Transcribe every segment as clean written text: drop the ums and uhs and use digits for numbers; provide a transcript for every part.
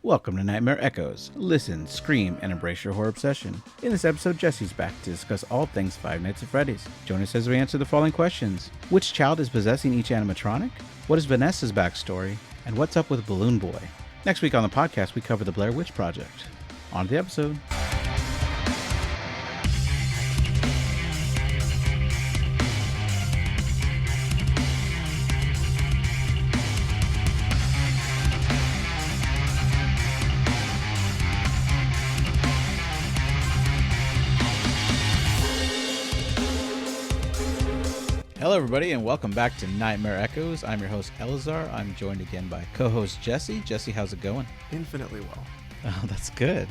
Welcome to Nightmare Echoes. Listen, scream, and embrace your horror obsession. In this episode, Jesse's back to discuss all things Five Nights at Freddy's. Join us as we answer the following questions. Which child is possessing each animatronic? What is Vanessa's backstory? And what's up with Balloon Boy? Next week on the podcast, we cover the Blair Witch Project. On to the episode. Hello, everybody, and welcome back to Nightmare Echoes. I'm your host, Elazar. I'm joined again by co-host Jesse. Jesse, how's it going? Infinitely well. Oh, that's good.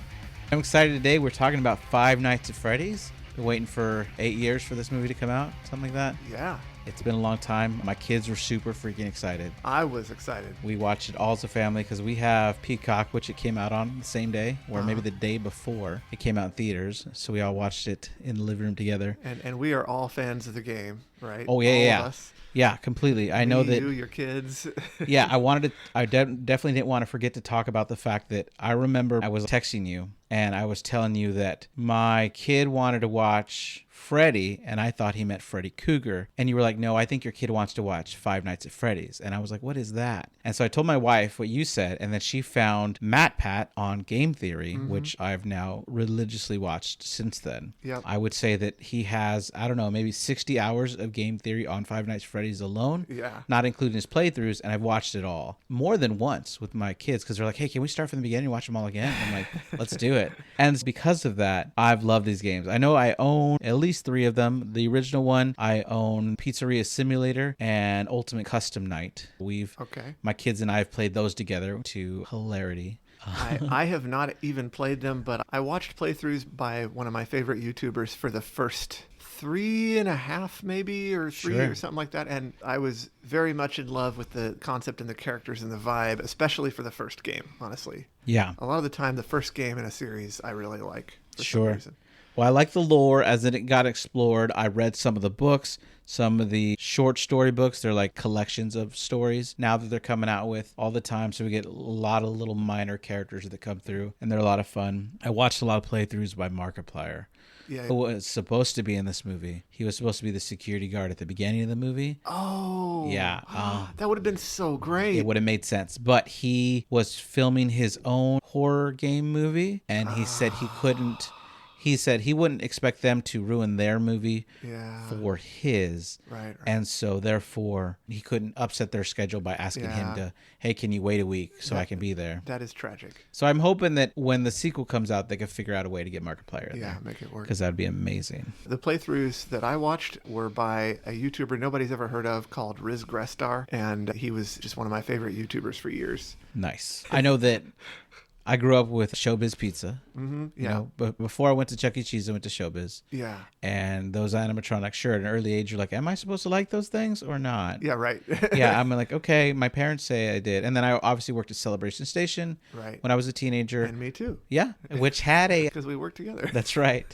I'm excited today. We're talking about Five Nights at Freddy's. Been waiting for 8 years for this movie to come out, something like that. Yeah. It's been a long time. My kids were super freaking excited. I was excited. We watched it all as a family because we have Peacock, which it came out on the same day, or maybe the day before it came out in theaters. So we all watched it in the living room together. And we are all fans of the game, right? Oh, yeah, all yeah. Of us. Yeah, completely. I know that. You, your kids. Yeah, I definitely didn't want to forget to talk about the fact that I remember I was texting you and I was telling you that my kid wanted to watch Freddy, and I thought he meant Freddy Cougar. And you were like, no, I think your kid wants to watch Five Nights at Freddy's. And I was like, what is that? And so I told my wife what you said, and then she found Matt Pat on Game Theory, which I've now religiously watched since then. Yep. I would say that he has, I don't know, maybe 60 hours of Game Theory on Five Nights at Freddy's alone, not including his playthroughs, and I've watched it all more than once with my kids because they're like, hey, can we start from the beginning and watch them all again? I'm like, let's do it. And because of that, I've loved these games. I know I own at least 3 of them. The original one, I own Pizzeria Simulator and Ultimate Custom Night. My kids and I have played those together to hilarity. I have not even played them, but I watched playthroughs by one of my favorite YouTubers for the first 3.5 maybe, or 3 or something like that, and I was very much in love with the concept and the characters and the vibe, especially for the first game, honestly. Yeah. A lot of the time, the first game in a series I really like for some reason. Well, I like the lore as it got explored. I read some of the books, some of the short story books. They're like collections of stories now that they're coming out with all the time. So we get a lot of little minor characters that come through, and they're a lot of fun. I watched a lot of playthroughs by Markiplier. Yeah. Who was supposed to be in this movie. He was supposed to be the security guard at the beginning of the movie. Oh. Yeah. That would have been so great. It would have made sense. But he was filming his own horror game movie, and he said he couldn't. He said he wouldn't expect them to ruin their movie for his. Right. And so, therefore, he couldn't upset their schedule by asking him to, hey, can you wait a week so I can be there? That is tragic. So I'm hoping that when the sequel comes out, they can figure out a way to get Markiplier in there. Yeah, make it work. Because that would be amazing. The playthroughs that I watched were by a YouTuber nobody's ever heard of called Riz Grestar, and he was just one of my favorite YouTubers for years. Nice. I know that I grew up with Showbiz Pizza. Yeah. You know, but before I went to Chuck E. Cheese, I went to Showbiz. Yeah. And those animatronics, sure, at an early age, you're like, am I supposed to like those things or not? Yeah, right. Yeah, I'm like, okay, my parents say I did. And then I obviously worked at Celebration Station when I was a teenager. And me too. Yeah, which had a... Because we worked together. That's right.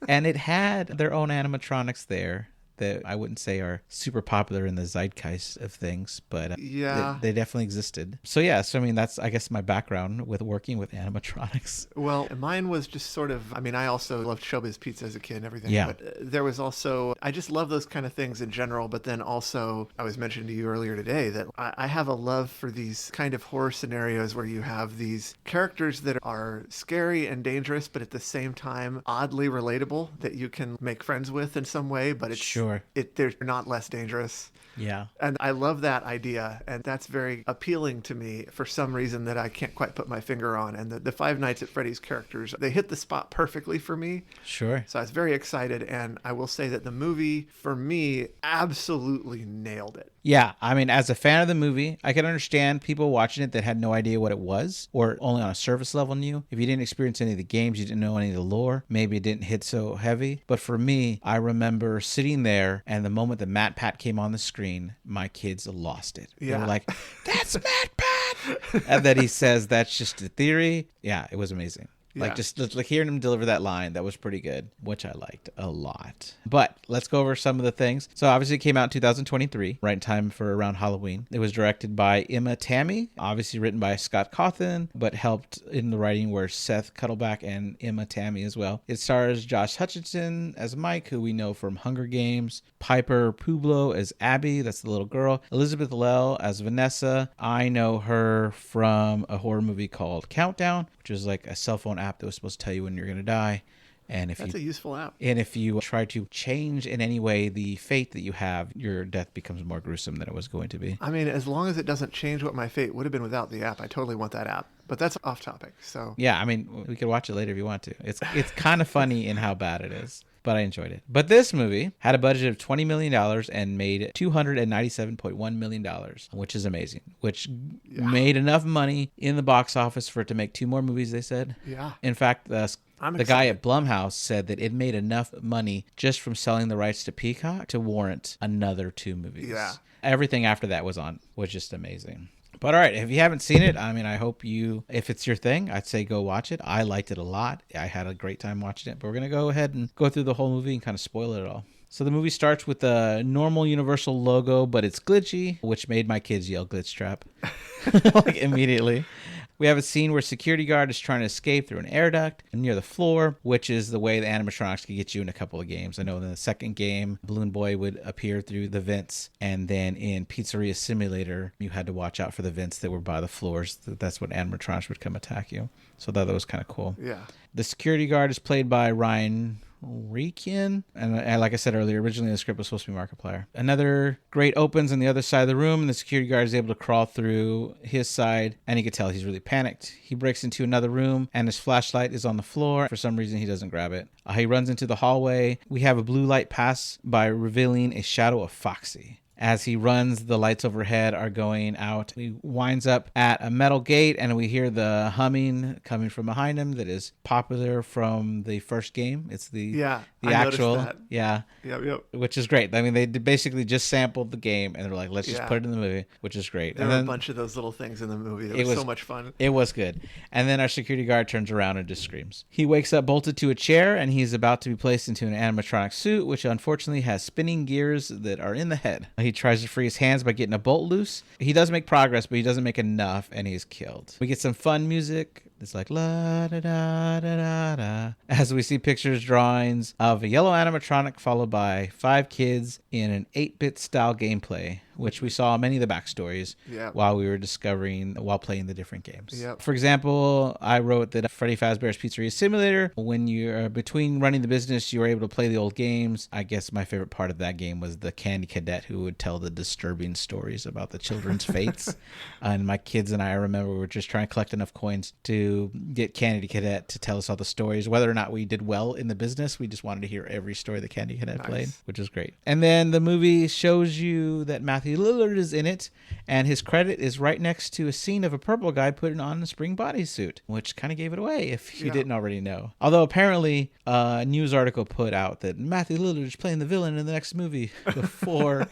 And it had their own animatronics there that I wouldn't say are super popular in the zeitgeist of things, but they definitely existed. So I mean, that's, I guess, my background with working with animatronics. Well, mine was just sort of, I mean, I also loved Showbiz Pizza as a kid and everything, but there was also, I just love those kind of things in general, but then also, I was mentioning to you earlier today that I have a love for these kind of horror scenarios where you have these characters that are scary and dangerous, but at the same time, oddly relatable, that you can make friends with in some way, but it's they're not less dangerous. Yeah. And I love that idea. And that's very appealing to me for some reason that I can't quite put my finger on. And the Five Nights at Freddy's characters, they hit the spot perfectly for me. Sure. So I was very excited. And I will say that the movie, for me, absolutely nailed it. Yeah, I mean, as a fan of the movie, I can understand people watching it that had no idea what it was or only on a surface level knew. If you didn't experience any of the games, you didn't know any of the lore, maybe it didn't hit so heavy. But for me, I remember sitting there and the moment that Matt Pat came on the screen, my kids lost it. Yeah. They were like, that's Matt Pat! And then he says, that's just a theory. Yeah, it was amazing. Like just like hearing him deliver that line, that was pretty good, which I liked a lot. But let's go over some of the things. So obviously it came out in 2023, right in time for around Halloween. It was directed by Emma Tammy, obviously written by Scott Cawthon, but helped in the writing were Seth Cuddleback and Emma Tammy as well. It stars Josh Hutcherson as Mike, who we know from Hunger Games, Piper Pueblo as Abby, that's the little girl, Elizabeth Lell as Vanessa. I know her from a horror movie called Countdown, which was like a cell phone app that was supposed to tell you when you're going to die. And if That's a useful app. And if you try to change in any way the fate that you have, your death becomes more gruesome than it was going to be. I mean, as long as it doesn't change what my fate would have been without the app, I totally want that app. But that's off topic. So yeah, I mean, we could watch it later if you want to. It's kind of funny in how bad it is. But I enjoyed it. But this movie had a budget of $20 million and made $297.1 million, which is amazing. Which made enough money in the box office for it to make 2 more movies, they said. Yeah. In fact, the guy at Blumhouse said that it made enough money just from selling the rights to Peacock to warrant another 2 movies. Yeah. Everything after that was just amazing. But all right, if you haven't seen it, I mean, I hope if it's your thing, I'd say go watch it. I liked it a lot. I had a great time watching it. But we're going to go ahead and go through the whole movie and kind of spoil it all. So the movie starts with a normal Universal logo, but it's glitchy, which made my kids yell glitch trap like immediately. We have a scene where a security guard is trying to escape through an air duct near the floor, which is the way the animatronics could get you in a couple of games. I know in the second game, Balloon Boy would appear through the vents, and then in Pizzeria Simulator, you had to watch out for the vents that were by the floors. That's when animatronics would come attack you. So I thought that was kind of cool. Yeah. The security guard is played by Ryan Reekin, and like I said earlier, originally the script was supposed to be Markiplier. Another grate opens on the other side of the room, and the security guard is able to crawl through his side, and you can tell he's really panicked. He breaks into another room, and his flashlight is on the floor. For some reason, he doesn't grab it. He runs into the hallway. We have a blue light pass by revealing a shadow of Foxy. As he runs, the lights overhead are going out. He winds up at a metal gate, and we hear the humming coming from behind him that is popular from the first game. It's the actual, Yep. Which is great. I mean, they basically just sampled the game, and they're like, let's just put it in the movie, which is great. There were a bunch of those little things in the movie. It was so much fun. It was good. And then our security guard turns around and just screams. He wakes up bolted to a chair, and he's about to be placed into an animatronic suit, which unfortunately has spinning gears that are in the head. He tries to free his hands by getting a bolt loose. He does make progress, but he doesn't make enough, and he's killed. We get some fun music. It's like la da da da da da, as we see pictures, drawings of a yellow animatronic followed by 5 kids in an 8-bit style gameplay, which we saw many of the backstories while we were while playing the different games. Yep. For example, I wrote that Freddy Fazbear's Pizzeria Simulator, when you're between running the business, you were able to play the old games. I guess my favorite part of that game was the candy cadet who would tell the disturbing stories about the children's fates. And my kids and I remember we were just trying to collect enough coins to get Candy Cadet to tell us all the stories. Whether or not we did well in the business, we just wanted to hear every story the Candy Cadet played, which was great. And then the movie shows you that Matthew Lillard is in it, and his credit is right next to a scene of a purple guy putting on a spring bodysuit, which kind of gave it away if you didn't already know. Although apparently a news article put out that Matthew Lillard is playing the villain in the next movie before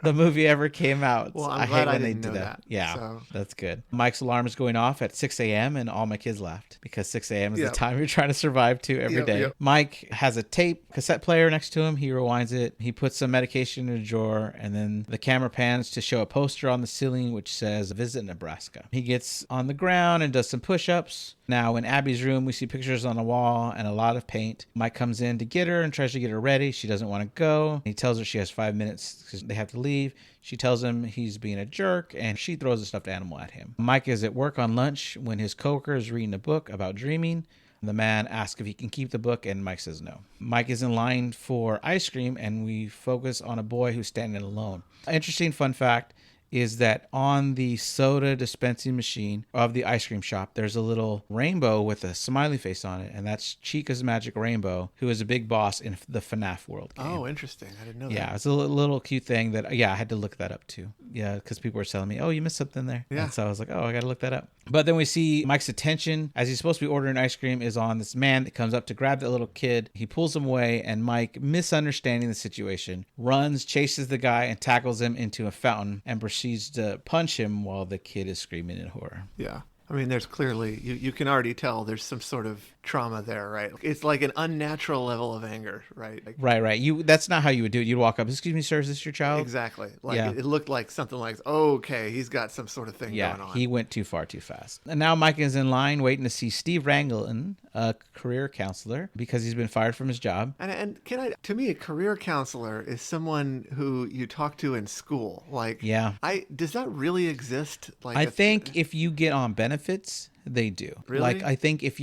the movie ever came out. Well, I'm glad I didn't know that. Yeah, so. That's good. Mike's alarm is going off at 6 a.m. and all my kids laughed because 6 a.m. is the time you're trying to survive to every day. Yep. Mike has a cassette player next to him. He rewinds it. He puts some medication in a drawer, and then the camera pans to show a poster on the ceiling which says Visit Nebraska. He gets on the ground and does some push-ups. Now, in Abby's room, we see pictures on the wall and a lot of paint. Mike comes in to get her and tries to get her ready. She doesn't want to go. He tells her she has 5 minutes because they have to leave. She tells him he's being a jerk, and she throws a stuffed animal at him. Mike is at work on lunch when his coworker is reading a book about dreaming. The man asks if he can keep the book, and Mike says no. Mike is in line for ice cream, and we focus on a boy who's standing alone. Interesting fun fact is that on the soda dispensing machine of the ice cream shop, there's a little rainbow with a smiley face on it, and that's Chica's Magic Rainbow, who is a big boss in the FNAF world game. Oh, interesting. I didn't know that. Yeah, it's a little cute thing that, I had to look that up too. Yeah, because people were telling me, oh, you missed something there. Yeah. And so I was like, oh, I got to look that up. But then we see Mike's attention, as he's supposed to be ordering ice cream, is on this man that comes up to grab that little kid. He pulls him away, and Mike, misunderstanding the situation, runs, chases the guy, and tackles him into a fountain and proceeds to punch him while the kid is screaming in horror. Yeah. I mean, there's clearly, you can already tell there's some sort of trauma there, right? It's like an unnatural level of anger, right? Like, right. That's not how you would do it. You'd walk up, excuse me, sir, is this your child? Exactly. Like it looked like something like, okay, he's got some sort of thing going on. He went too far too fast. And now Mike is in line waiting to see Steve Ranglin, a career counselor, because he's been fired from his job. And to me, a career counselor is someone who you talk to in school. Like, does that really exist? Like, I think if you get on benefits, they do. Really? Like, I think if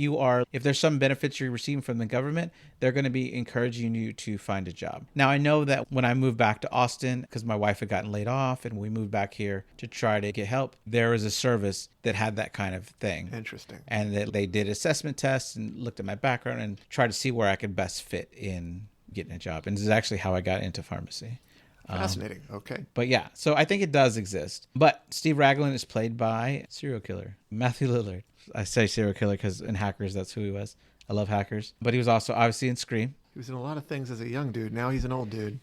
there's some benefits you're receiving from the government, they're going to be encouraging you to find a job. Now, I know that when I moved back to Austin, because my wife had gotten laid off and we moved back here to try to get help, there was a service that had that kind of thing. Interesting. And they did assessment tests and looked at my background and tried to see where I could best fit in getting a job. And this is actually how I got into pharmacy. Fascinating. Okay. But yeah, so I think it does exist. But Steve Raglan is played by serial killer Matthew Lillard. I say serial killer because in Hackers, that's who he was. I love Hackers. But he was also obviously in Scream. He was in a lot of things as a young dude. Now he's an old dude.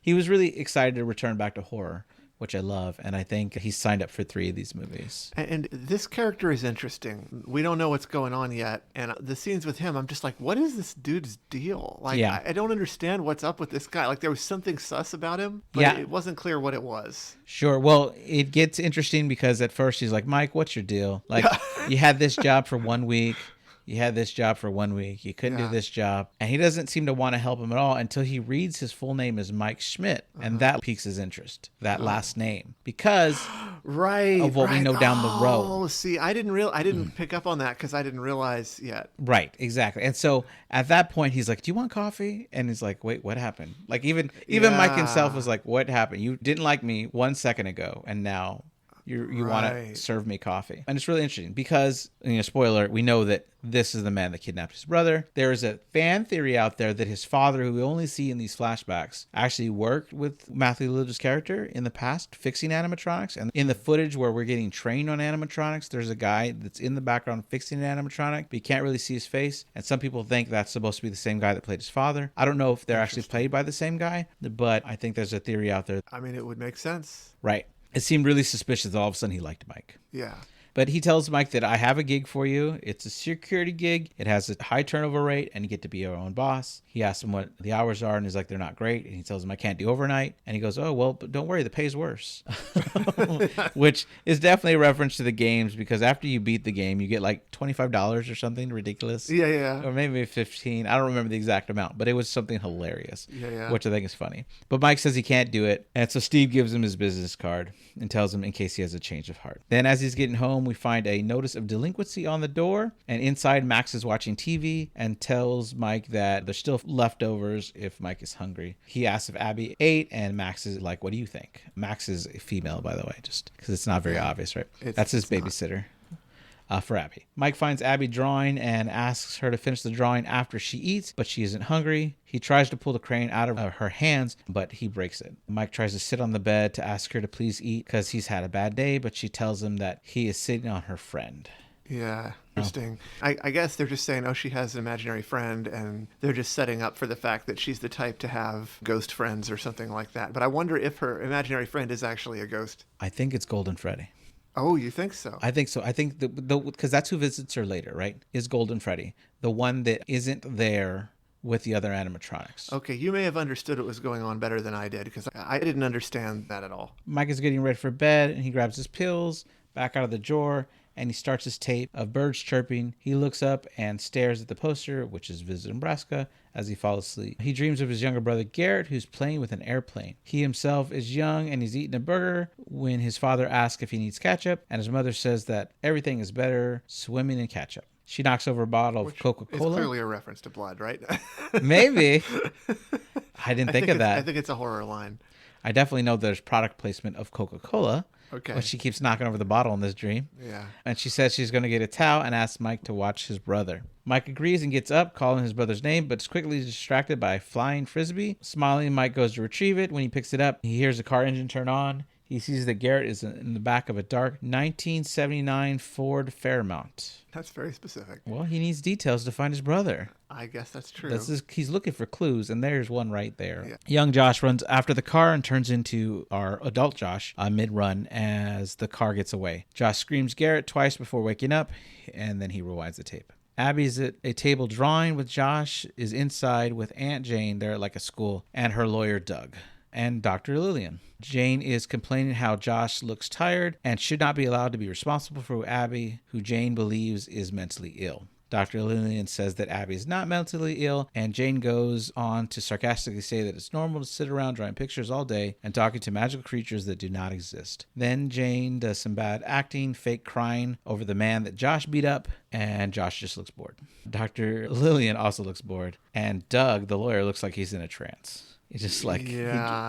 He was really excited to return back to horror, which I love. And I think he's signed up for 3 of these movies. And this character is interesting. We don't know what's going on yet. And the scenes with him, I'm just like, what is this dude's deal? Like, I don't understand what's up with this guy. Like, there was something sus about him, but it wasn't clear what it was. Sure. Well, it gets interesting because at first he's like, Mike, what's your deal? Like, you had this job for 1 week. You had this job for 1 week. You couldn't do this job. And he doesn't seem to want to help him at all until he reads his full name as Mike Schmidt. And that piques his interest, that last name, because of what we know down the road. Oh, see, I didn't pick up on that because I didn't realize yet. Right, exactly. And so at that point, he's like, do you want coffee? And he's like, wait, what happened? Like even Mike himself was like, what happened? You didn't like me 1 second ago, and now you want to serve me coffee. And it's really interesting because, spoiler, we know that this is the man that kidnapped his brother. There is a fan theory out there that his father, who we only see in these flashbacks, actually worked with Matthew Lillard's character in the past fixing animatronics. And in the footage where we're getting trained on animatronics, there's a guy that's in the background fixing an animatronic, but you can't really see his face. And some people think that's supposed to be the same guy that played his father. I don't know if they're actually played by the same guy, but I think there's a theory out there. I mean, it would make sense. Right. It seemed really suspicious that all of a sudden he liked Mike. Yeah. But he tells Mike that I have a gig for you. It's a security gig. It has a high turnover rate, and you get to be your own boss. He asks him what the hours are, and he's like, they're not great. And he tells him, I can't do overnight. And he goes, oh, well, but don't worry, the pay's worse. Which is definitely a reference to the games, because after you beat the game, you get like $25 or something ridiculous. Yeah. Or maybe 15. I don't remember the exact amount, but it was something hilarious, Yeah. which I think is funny. But Mike says he can't do it. And so Steve gives him his business card and tells him in case he has a change of heart. Then as he's getting home, we find a notice of delinquency on the door, and inside Max is watching TV and tells Mike that there's still leftovers if Mike is hungry. He asks if Abby ate, and Max is like, what do you think? Max is a female, by the way, just because it's not very obvious, right? That's his babysitter. For Abby. Mike finds Abby drawing and asks her to finish the drawing after she eats, but she isn't hungry. He tries to pull the crayon out of her hands, but he breaks it. Mike tries to sit on the bed to ask her to please eat because he's had a bad day, but she tells him that he is sitting on her friend. Yeah, interesting. I guess they're just saying, she has an imaginary friend, and they're just setting up for the fact that she's the type to have ghost friends or something like that. But I wonder if her imaginary friend is actually a ghost. I think it's Golden Freddy. Oh, you think so? I think so. I think because that's who visits her later, right? Is Golden Freddy, the one that isn't there with the other animatronics. Okay, you may have understood what was going on better than I did, because I didn't understand that at all. Mike is getting ready for bed, and he grabs his pills back out of the drawer, and he starts his tape of birds chirping. He looks up and stares at the poster, which is Visit Nebraska, as he falls asleep. He dreams of his younger brother Garrett, who's playing with an airplane. He himself is young, and he's eating a burger when his father asks if he needs ketchup, and his mother says that everything is better swimming in ketchup. She knocks over a bottle of Coca-Cola. It's clearly a reference to blood, right? Maybe. I didn't think of that. I think it's a horror line. I definitely know there's product placement of Coca-Cola. Okay. But she keeps knocking over the bottle in this dream. Yeah. And she says she's going to get a towel and asks Mike to watch his brother. Mike agrees and gets up, calling his brother's name, but is quickly distracted by a flying frisbee. Smiling, Mike goes to retrieve it. When he picks it up, he hears a car engine turn on. He sees that Garrett is in the back of a dark 1979 Ford Fairmount. That's very specific. Well, he needs details to find his brother. I guess that's true. He's looking for clues, and there's one right there. Yeah. Young Josh runs after the car and turns into our adult Josh mid-run as the car gets away. Josh screams Garrett twice before waking up, and then he rewinds the tape. Abby's at a table drawing with Josh, is inside with Aunt Jane. They're at like a school, and her lawyer, Doug, and Dr. Lillian. Jane is complaining how Josh looks tired and should not be allowed to be responsible for Abby, who Jane believes is mentally ill. Dr. Lillian says that Abby is not mentally ill, and Jane goes on to sarcastically say that it's normal to sit around drawing pictures all day and talking to magical creatures that do not exist. Then Jane does some bad acting, fake crying over the man that Josh beat up, and Josh just looks bored. Dr. Lillian also looks bored, and Doug, the lawyer, looks like he's in a trance. It's just like,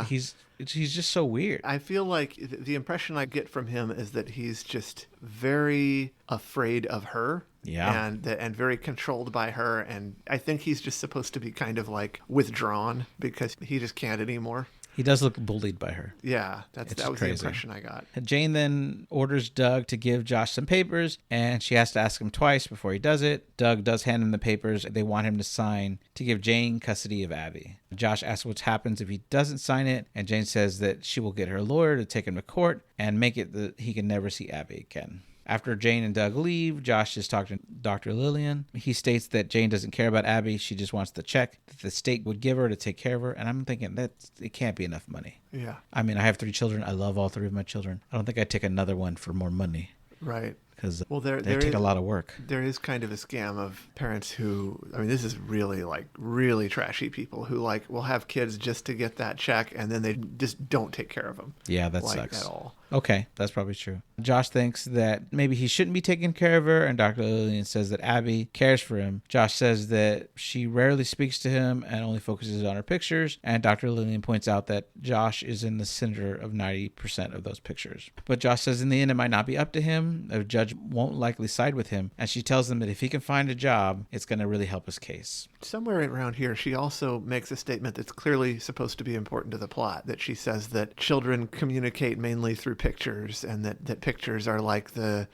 he's just so weird. I feel like the impression I get from him is that he's just very afraid of her. Yeah. And very controlled by her. And I think he's just supposed to be kind of like withdrawn because he just can't anymore. He does look bullied by her. Yeah, that was crazy. The impression I got. Jane then orders Doug to give Josh some papers, and she has to ask him twice before he does it. Doug does hand him the papers they want him to sign to give Jane custody of Abby. Josh asks what happens if he doesn't sign it, and Jane says that she will get her lawyer to take him to court and make it that he can never see Abby again. After Jane and Doug leave, Josh is talking to Dr. Lillian. He states that Jane doesn't care about Abby. She just wants the check that the state would give her to take care of her. And I'm thinking that it can't be enough money. Yeah. I mean, I have 3 children. I love all 3 of my children. I don't think I'd take another one for more money. Right. Because they take a lot of work. There is kind of a scam of parents who, I mean, this is really really trashy people who will have kids just to get that check, and then they just don't take care of them. Yeah, that sucks. At all. Okay, that's probably true. Josh thinks that maybe he shouldn't be taking care of her, and Dr. Lillian says that Abby cares for him. Josh says that she rarely speaks to him and only focuses on her pictures, and Dr. Lillian points out that Josh is in the center of 90% of those pictures. But Josh says in the end it might not be up to him. A judge won't likely side with him, and she tells him that if he can find a job, it's going to really help his case. Somewhere around here, she also makes a statement that's clearly supposed to be important to the plot, that she says that children communicate mainly through pictures, and that pictures are like the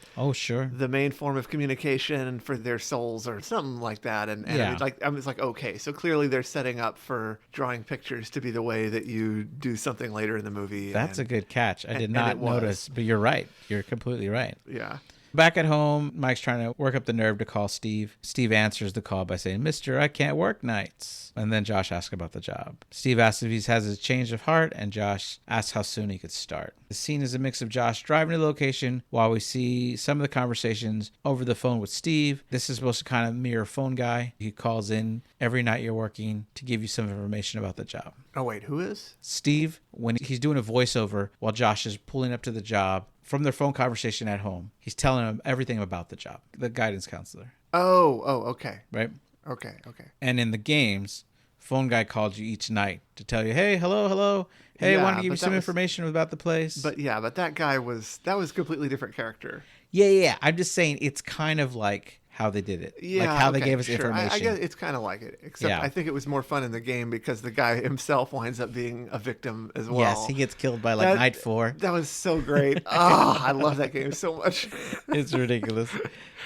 main form of communication for their souls or something like that. And yeah. I was like, okay, so clearly they're setting up for drawing pictures to be the way that you do something later in the movie. That's a good catch. I did not notice, but you're right. You're completely right. Yeah. Back at home, Mike's trying to work up the nerve to call Steve. Steve answers the call by saying, "Mister, I can't work nights." And then Josh asks about the job. Steve asks if he has a change of heart, and Josh asks how soon he could start. The scene is a mix of Josh driving to the location while we see some of the conversations over the phone with Steve. This is supposed to kind of mirror Phone Guy. He calls in every night you're working to give you some information about the job. Oh, wait, who is? Steve, when he's doing a voiceover while Josh is pulling up to the job, from their phone conversation at home, he's telling him everything about the job, the guidance counselor. Oh, okay. Right? Okay. And in the games, Phone Guy called you each night to tell you, hey, hello. Hey, I want to give you some information about the place. But that guy was a completely different character. Yeah. I'm just saying it's kind of like how they did it. Yeah, like how they gave us information. I guess it's kind of like it, except I think it was more fun in the game because the guy himself winds up being a victim as well. Yes, he gets killed by night 4. That was so great. I love that game so much. It's ridiculous.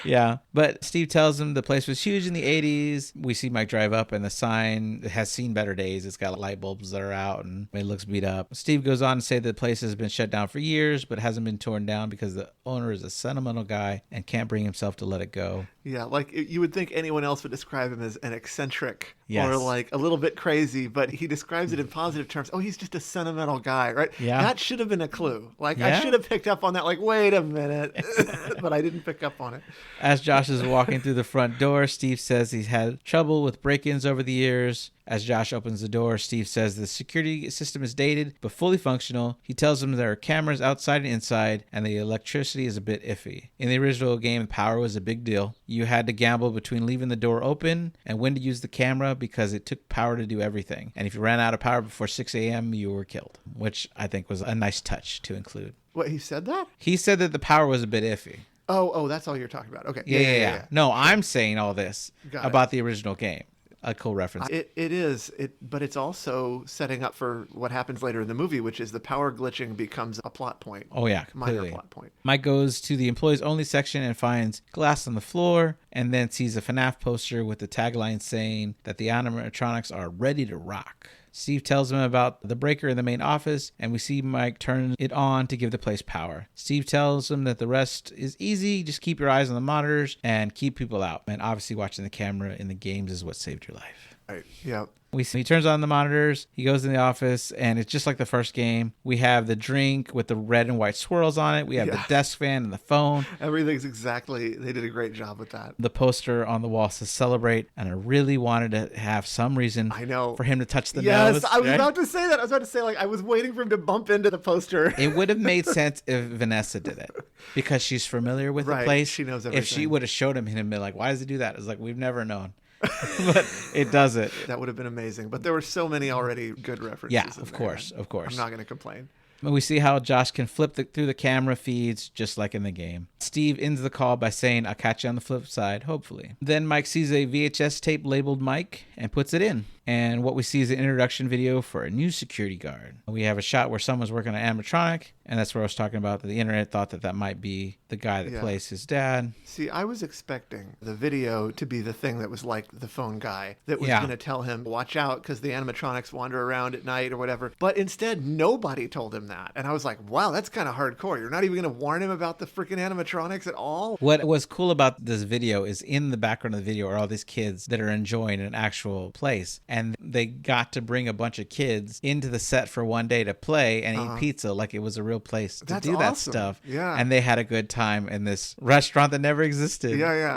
Yeah, but Steve tells him the place was huge in the 80s. We see Mike drive up and the sign has seen better days. It's got light bulbs that are out and it looks beat up. Steve goes on to say the place has been shut down for years but hasn't been torn down because the owner is a sentimental guy and can't bring himself to let it go. Yeah, you would think anyone else would describe him as an eccentric yes. or a little bit crazy, but he describes it in positive terms. Oh, he's just a sentimental guy, right? Yeah. That should have been a clue. I should have picked up on that. Wait a minute. But I didn't pick up on it. As Josh is walking through the front door, Steve says he's had trouble with break-ins over the years. As Josh opens the door, Steve says the security system is dated but fully functional. He tells him there are cameras outside and inside, and the electricity is a bit iffy. In the original game, power was a big deal. You had to gamble between leaving the door open and when to use the camera because it took power to do everything. And if you ran out of power before 6 a.m., you were killed, which I think was a nice touch to include. What, he said that? He said that the power was a bit iffy. Oh, that's all you're talking about. Okay. Yeah. No, I'm saying all this about the original game. A cool reference. It is, but it's also setting up for what happens later in the movie, which is the power glitching becomes a plot point. Oh, yeah. Minor plot point. Mike goes to the employees only section and finds glass on the floor and then sees a FNAF poster with the tagline saying that the animatronics are ready to rock. Steve tells him about the breaker in the main office, and we see Mike turn it on to give the place power. Steve tells him that the rest is easy. Just keep your eyes on the monitors and keep people out. And obviously watching the camera in the games is what saved your life. Right. Yeah. We see he turns on the monitors, he goes in the office, and it's just like the first game. We have the drink with the red and white swirls on it. We have the desk fan and the phone. Everything's exactly, they did a great job with that. The poster on the wall says celebrate, and I really wanted to have some reason for him to touch the nose. Yes, I was about to say that. I was about to say, like, I was waiting for him to bump into the poster. It would have made sense if Vanessa did it, because she's familiar with the place. She knows everything. If she would have showed him and been like, why does he do that? It's like, we've never known. But it does it. That would have been amazing. But there were so many already good references. Yeah, of course. I'm not going to complain. We see how Josh can flip through the camera feeds just like in the game. Steve ends the call by saying, I'll catch you on the flip side, hopefully. Then Mike sees a VHS tape labeled Mike and puts it in. And what we see is an introduction video for a new security guard. We have a shot where someone's working on animatronic, and that's where I was talking about. The internet thought that might be the guy that plays his dad. See, I was expecting the video to be the thing that was like the phone guy that was going to tell him, watch out because the animatronics wander around at night or whatever. But instead, nobody told him that. And I was like, wow, that's kind of hardcore. You're not even going to warn him about the freaking animatronics at all? What was cool about this video is in the background of the video are all these kids that are enjoying an actual place. And they got to bring a bunch of kids into the set for one day to play and eat pizza like it was a real place to do that stuff. Yeah. And they had a good time in this restaurant that never existed.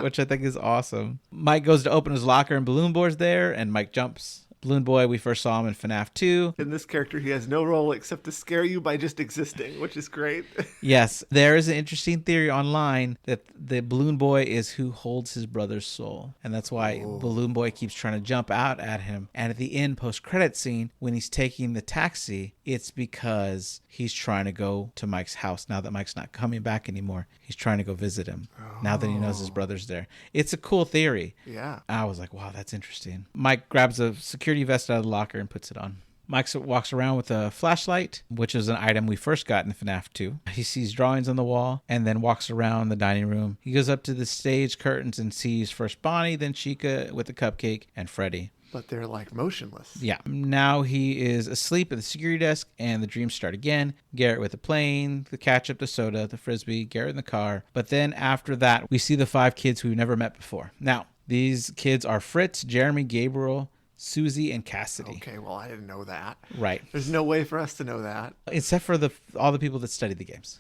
Which I think is awesome. Mike goes to open his locker and Balloon Boy's there, and Mike jumps. Balloon Boy, we first saw him in FNAF 2. In this character, he has no role except to scare you by just existing, which is great. Yes, there is an interesting theory online that the Balloon Boy is who holds his brother's soul. And that's why Balloon Boy keeps trying to jump out at him. And at the end post-credit scene, when he's taking the taxi, it's because he's trying to go to Mike's house now that Mike's not coming back anymore. He's trying to go visit him now that he knows his brother's there. It's a cool theory. Yeah. I was like, wow, that's interesting. Mike grabs a security vest out of the locker and puts it on. Mike walks around with a flashlight, which is an item we first got in FNAF 2. He sees drawings on the wall and then walks around the dining room. He goes up to the stage curtains and sees first Bonnie, then Chica with the cupcake, and Freddy. But they're like motionless. Yeah. Now he is asleep at the security desk and the dreams start again. Garrett with the plane, the ketchup, the soda, the frisbee, Garrett in the car. But then after that, we see the 5 kids who we've never met before. Now, these kids are Fritz, Jeremy, Gabriel, Susie, and Cassidy. Okay, well, I didn't know that. Right. There's no way for us to know that. Except for all the people that studied the games.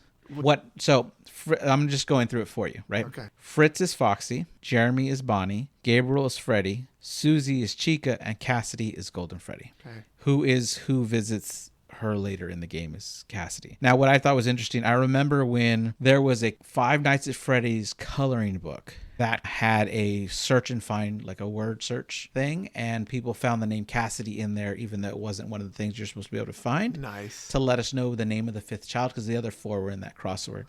I'm just going through it for you, right? Okay. Fritz is Foxy, Jeremy is Bonnie, Gabriel is Freddy, Susie is Chica, and Cassidy is Golden Freddy. Okay. Who visits her later in the game is Cassidy. Now, what I thought was interesting, I remember when there was a Five Nights at Freddy's coloring book that had a search and find, like a word search thing, and people found the name Cassidy in there, even though it wasn't one of the things you're supposed to be able to find. Nice. To let us know the name of the 5th child, because the other 4 were in that crossword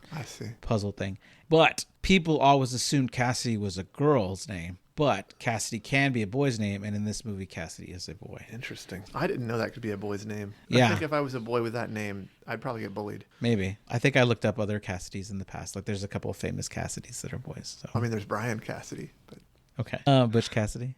puzzle thing. But people always assumed Cassidy was a girl's name. But Cassidy can be a boy's name, and in this movie, Cassidy is a boy. Interesting. I didn't know that could be a boy's name. Yeah. I think if I was a boy with that name, I'd probably get bullied. Maybe. I think I looked up other Cassidys in the past. Like, there's a couple of famous Cassidys that are boys. So. I mean, there's Brian Cassidy, but... Okay. Butch Cassidy.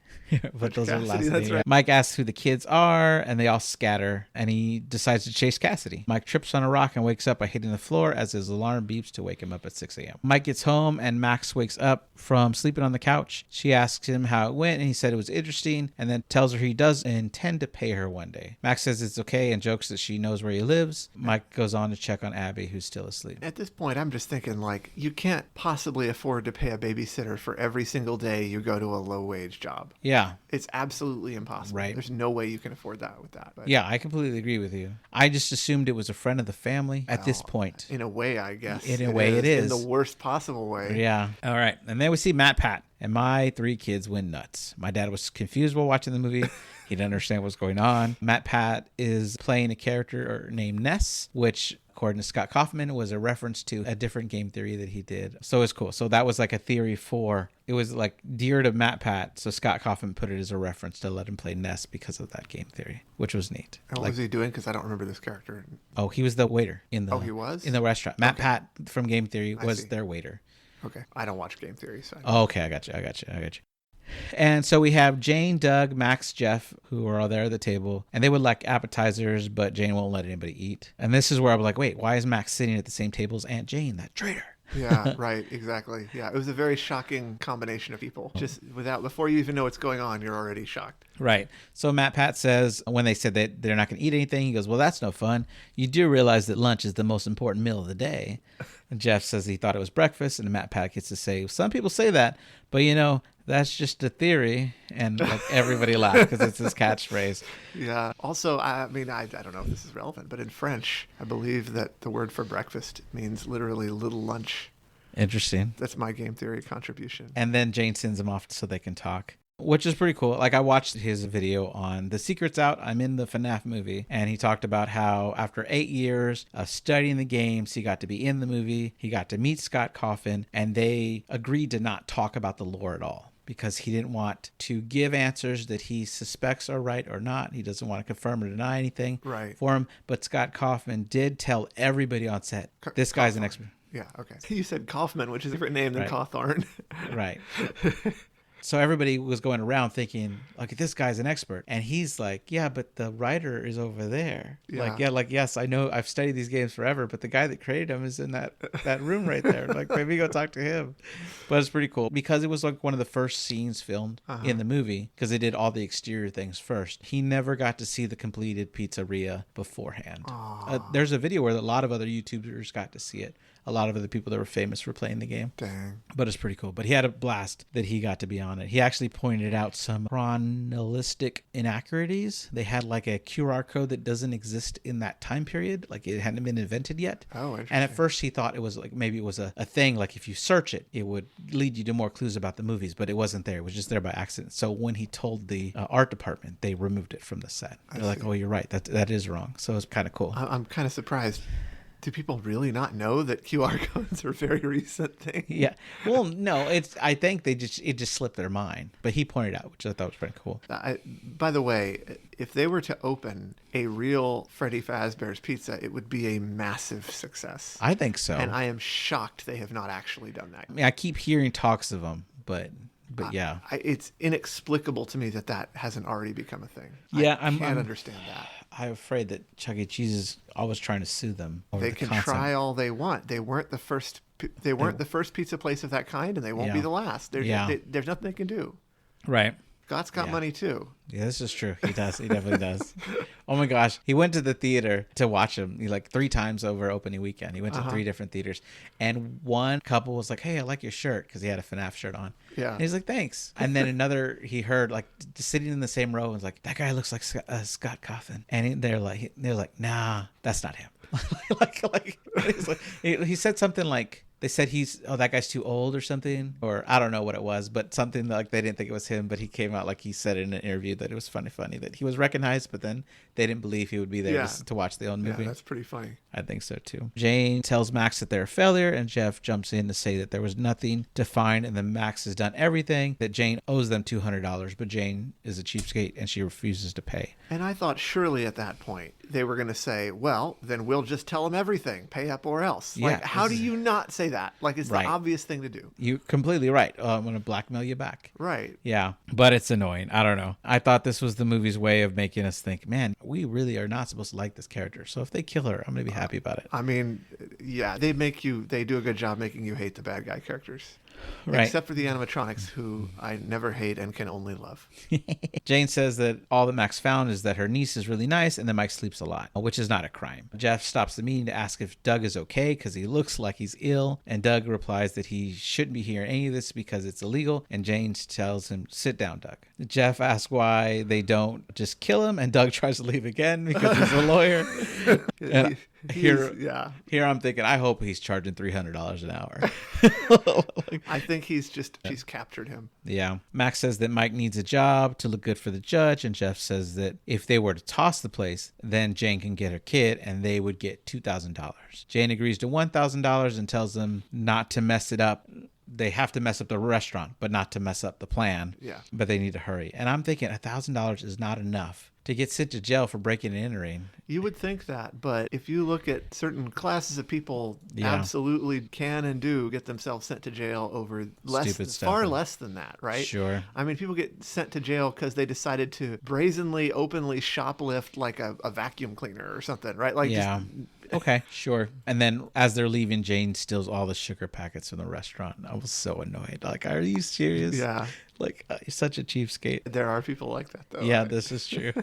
But those are the last names. Right. Mike asks who the kids are, and they all scatter, and he decides to chase Cassidy. Mike trips on a rock and wakes up by hitting the floor as his alarm beeps to wake him up at 6 a.m. Mike gets home, and Max wakes up from sleeping on the couch. She asks him how it went, and he said it was interesting, and then tells her he does intend to pay her one day. Max says it's okay and jokes that she knows where he lives. Mike goes on to check on Abby, who's still asleep. At this point, I'm just thinking, like, you can't possibly afford to pay a babysitter for every single day you go to a low-wage job. Yeah. It's absolutely impossible. Right. There's no way you can afford that with that. But yeah, I completely agree with you. I just assumed it was a friend of the family at this point. In a way, I guess. In a way, it is. In the worst possible way. Yeah. All right. And then we see Matt Pat, and my 3 kids went nuts. My dad was confused while watching the movie. He didn't understand what's going on. Matt Pat is playing a character named Ness, which, according to Scott Kaufman, was a reference to a different game theory that he did. So it's cool. So that was like a theory for, it was like dear to Matt Pat. So Scott Kaufman put it as a reference to let him play Ness because of that game theory, which was neat. And what was he doing? Because I don't remember this character. Oh, he was the waiter in the. Oh, he was? In the restaurant. Matt Pat from Game Theory was their waiter. Okay. I don't watch game theory. So okay, I got you. And so we have Jane, Doug, Max, Jeff, who are all there at the table, and they would like appetizers, but Jane won't let anybody eat. And this is where I was like, wait, why is Max sitting at the same table as Aunt Jane, that traitor? Yeah, right, exactly. Yeah, it was a very shocking combination of people. Just before you even know what's going on, you're already shocked. Right. So Matt Pat says, when they said that they're not going to eat anything, he goes, well, that's no fun. You do realize that lunch is the most important meal of the day. And Jeff says he thought it was breakfast, and Matt Pat gets to say, some people say that, but that's just a theory. And like everybody laughed because it's his catchphrase. Yeah. Also, I mean, I don't know if this is relevant, but in French, I believe that the word for breakfast means literally little lunch. Interesting. That's my game theory contribution. And then Jane sends him off so they can talk, which is pretty cool. Like, I watched his video on The Secret's Out. I'm in the FNAF movie. And he talked about how after 8 years of studying the games, he got to be in the movie. He got to meet Scott Cawthon, and they agreed to not talk about the lore at all, because he didn't want to give answers that he suspects are right or not. He doesn't want to confirm or deny anything for him. But Scott Cawthon did tell everybody on set, this guy's an expert. Yeah, okay. You said Kaufman, which is a different name than Cawthorn. Right. So everybody was going around thinking, like, this guy's an expert. And he's like, yeah, but the writer is over there. Yeah. Yes, I know I've studied these games forever, but the guy that created them is in that room right there. Like, maybe go talk to him. But it's pretty cool because it was like one of the first scenes filmed in the movie, because they did all the exterior things first. He never got to see the completed pizzeria beforehand. There's a video where a lot of other YouTubers got to see it. A lot of other people that were famous for playing the game. Dang. But it's pretty cool. But he had a blast that he got to be on it. He actually pointed out some chronologistic inaccuracies. They had like a QR code that doesn't exist in that time period. Like, it hadn't been invented yet. Oh, interesting. And at first he thought it was like, maybe it was a thing. Like, if you search it, it would lead you to more clues about the movies. But it wasn't there. It was just there by accident. So when he told the art department, they removed it from the set. They're like, oh, you're right. That is wrong. So it's kind of cool. I'm kind of surprised. Do people really not know that QR codes are a very recent thing? Yeah. Well, no, I think it just slipped their mind. But he pointed out, which I thought was pretty cool. By the way, if they were to open a real Freddy Fazbear's Pizza, it would be a massive success. I think so. And I am shocked they have not actually done that. I mean, I keep hearing talks of them, but yeah. It's inexplicable to me that hasn't already become a thing. Yeah, I can't understand that. I'm afraid that Chuck E. Cheese is always trying to sue them. They can try all they want. They weren't the first. They weren't the first pizza place of that kind, and they won't be the last. There's nothing they can do. Right. Scott's got money too. Yeah, this is true. He does. He definitely does. Oh my gosh. He went to the theater to watch him like 3 times over opening weekend. He went to 3 different theaters. And one couple was like, hey, I like your shirt, because he had a FNAF shirt on. Yeah. And he's like, thanks. And then another, he heard like sitting in the same row and was like, that guy looks like Scott Cawthon. And they're like, nah, that's not him. He said something like, they said that guy's too old or something, or I don't know what it was, but something like they didn't think it was him, but he came out like he said in an interview that it was funny that he was recognized, but then they didn't believe he would be there to watch the old movie. Yeah, that's pretty funny. I think so too. Jane tells Max that they're a failure, and Jeff jumps in to say that there was nothing to find, and then Max has done everything, that Jane owes them $200, but Jane is a cheapskate and she refuses to pay. And I thought surely at that point they were going to say, well, then we'll just tell them everything, pay up or else. Like, how do you not say that? Like, it's the obvious thing to do. You're completely right. I'm going to blackmail you back. Right. Yeah, but it's annoying. I don't know. I thought this was the movie's way of making us think, man, we really are not supposed to like this character. So if they kill her, I'm going to be happy about it. I mean, yeah, they do a good job making you hate the bad guy characters. Right. Except for the animatronics, who I never hate and can only love. Jane says that all that Max found is that her niece is really nice and that Mike sleeps a lot, which is not a crime. Jeff stops the meeting to ask if Doug is okay because he looks like he's ill, and Doug replies that he shouldn't be hearing any of this because it's illegal, and Jane tells him, sit down, Doug. Jeff asks why they don't just kill him, and Doug tries to leave again because he's a lawyer. And here I'm thinking, I hope he's charging $300 an hour. I think she's captured him. Yeah. Max says that Mike needs a job to look good for the judge, and Jeff says that if they were to toss the place, then Jane can get her kid and they would get $2,000. Jane agrees to $1,000 and tells them not to mess it up they have to mess up the restaurant, but not to mess up the plan. Yeah. But they need to hurry. And I'm thinking $1,000 is not enough to get sent to jail for breaking and entering. You would think that, but if you look at certain classes of people, absolutely can and do get themselves sent to jail over far less than that, right? Sure. I mean, people get sent to jail because they decided to brazenly, openly shoplift like a vacuum cleaner or something, right? Like, yeah. Okay, sure. And then as they're leaving, Jane steals all the sugar packets from the restaurant. I was so annoyed. Like, are you serious? Yeah. Like, you're such a cheapskate. There are people like that, though. Yeah, right? This is true.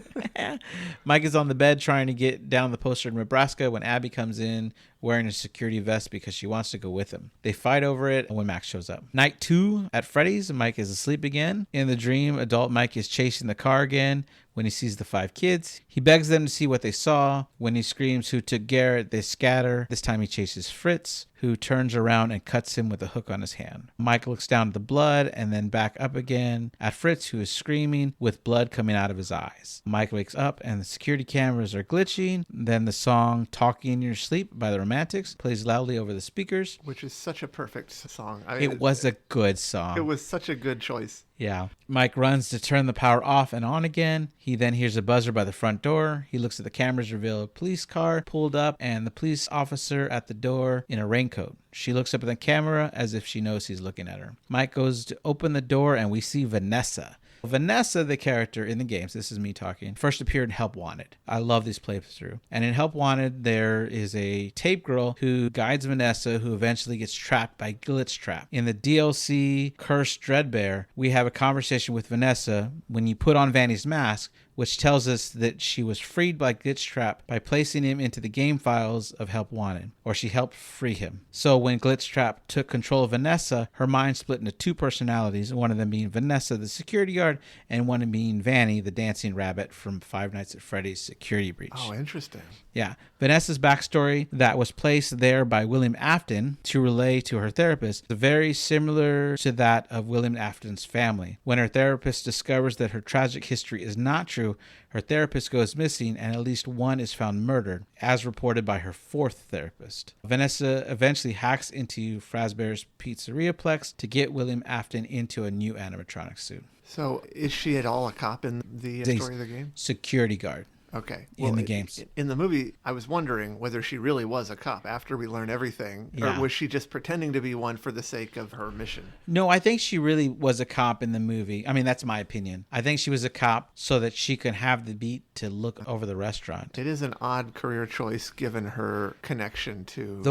Mike is on the bed trying to get down the poster in Nebraska when Abby comes in wearing a security vest because she wants to go with him. They fight over it when Max shows up. Night 2 at Freddy's, Mike is asleep again. In the dream, adult Mike is chasing the car again. When he sees the 5 kids, he begs them to see what they saw. When he screams, "Who took Garrett?" they scatter. This time he chases Fritz, who turns around and cuts him with a hook on his hand. Mike looks down at the blood and then back up again at Fritz, who is screaming with blood coming out of his eyes. Mike wakes up and the security cameras are glitching. Then the song "Talking in Your Sleep" by the Romantics plays loudly over the speakers. Which is such a perfect song. It was a good song. It was such a good choice. Yeah. Mike runs to turn the power off and on again. He then hears a buzzer by the front door. He looks at the cameras, reveal a police car pulled up and the police officer at the door in a raincoat. She looks up at the camera as if she knows he's looking at her. Mike goes to open the door and we see Vanessa. Vanessa, the character in the games, this is me talking, first appeared in Help Wanted. I love this playthrough. And in Help Wanted, there is a tape girl who guides Vanessa, who eventually gets trapped by Glitch Trap. In the DLC Cursed Dreadbear, we have a conversation with Vanessa when you put on Vanny's mask, which tells us that she was freed by Glitch Trap by placing him into the game files of Help Wanted, or she helped free him. So when Glitch Trap took control of Vanessa, her mind split into 2 personalities, one of them being Vanessa, the security guard, and one being Vanny, the dancing rabbit from Five Nights at Freddy's Security Breach. Oh, interesting. Yeah. Vanessa's backstory that was placed there by William Afton to relay to her therapist is very similar to that of William Afton's family. When her therapist discovers that her tragic history is not true, her therapist goes missing and at least one is found murdered, as reported by her 4th therapist. Vanessa eventually hacks into Fazbear's Pizzeriaplex to get William Afton into a new animatronic suit. So is she at all a cop in the story of the game? Security guard. Okay. In the games. In the movie, I was wondering whether she really was a cop after we learned everything, or was she just pretending to be one for the sake of her mission? No, I think she really was a cop in the movie. I mean, that's my opinion. I think she was a cop so that she could have the beat to look over the restaurant. It is an odd career choice given her connection to...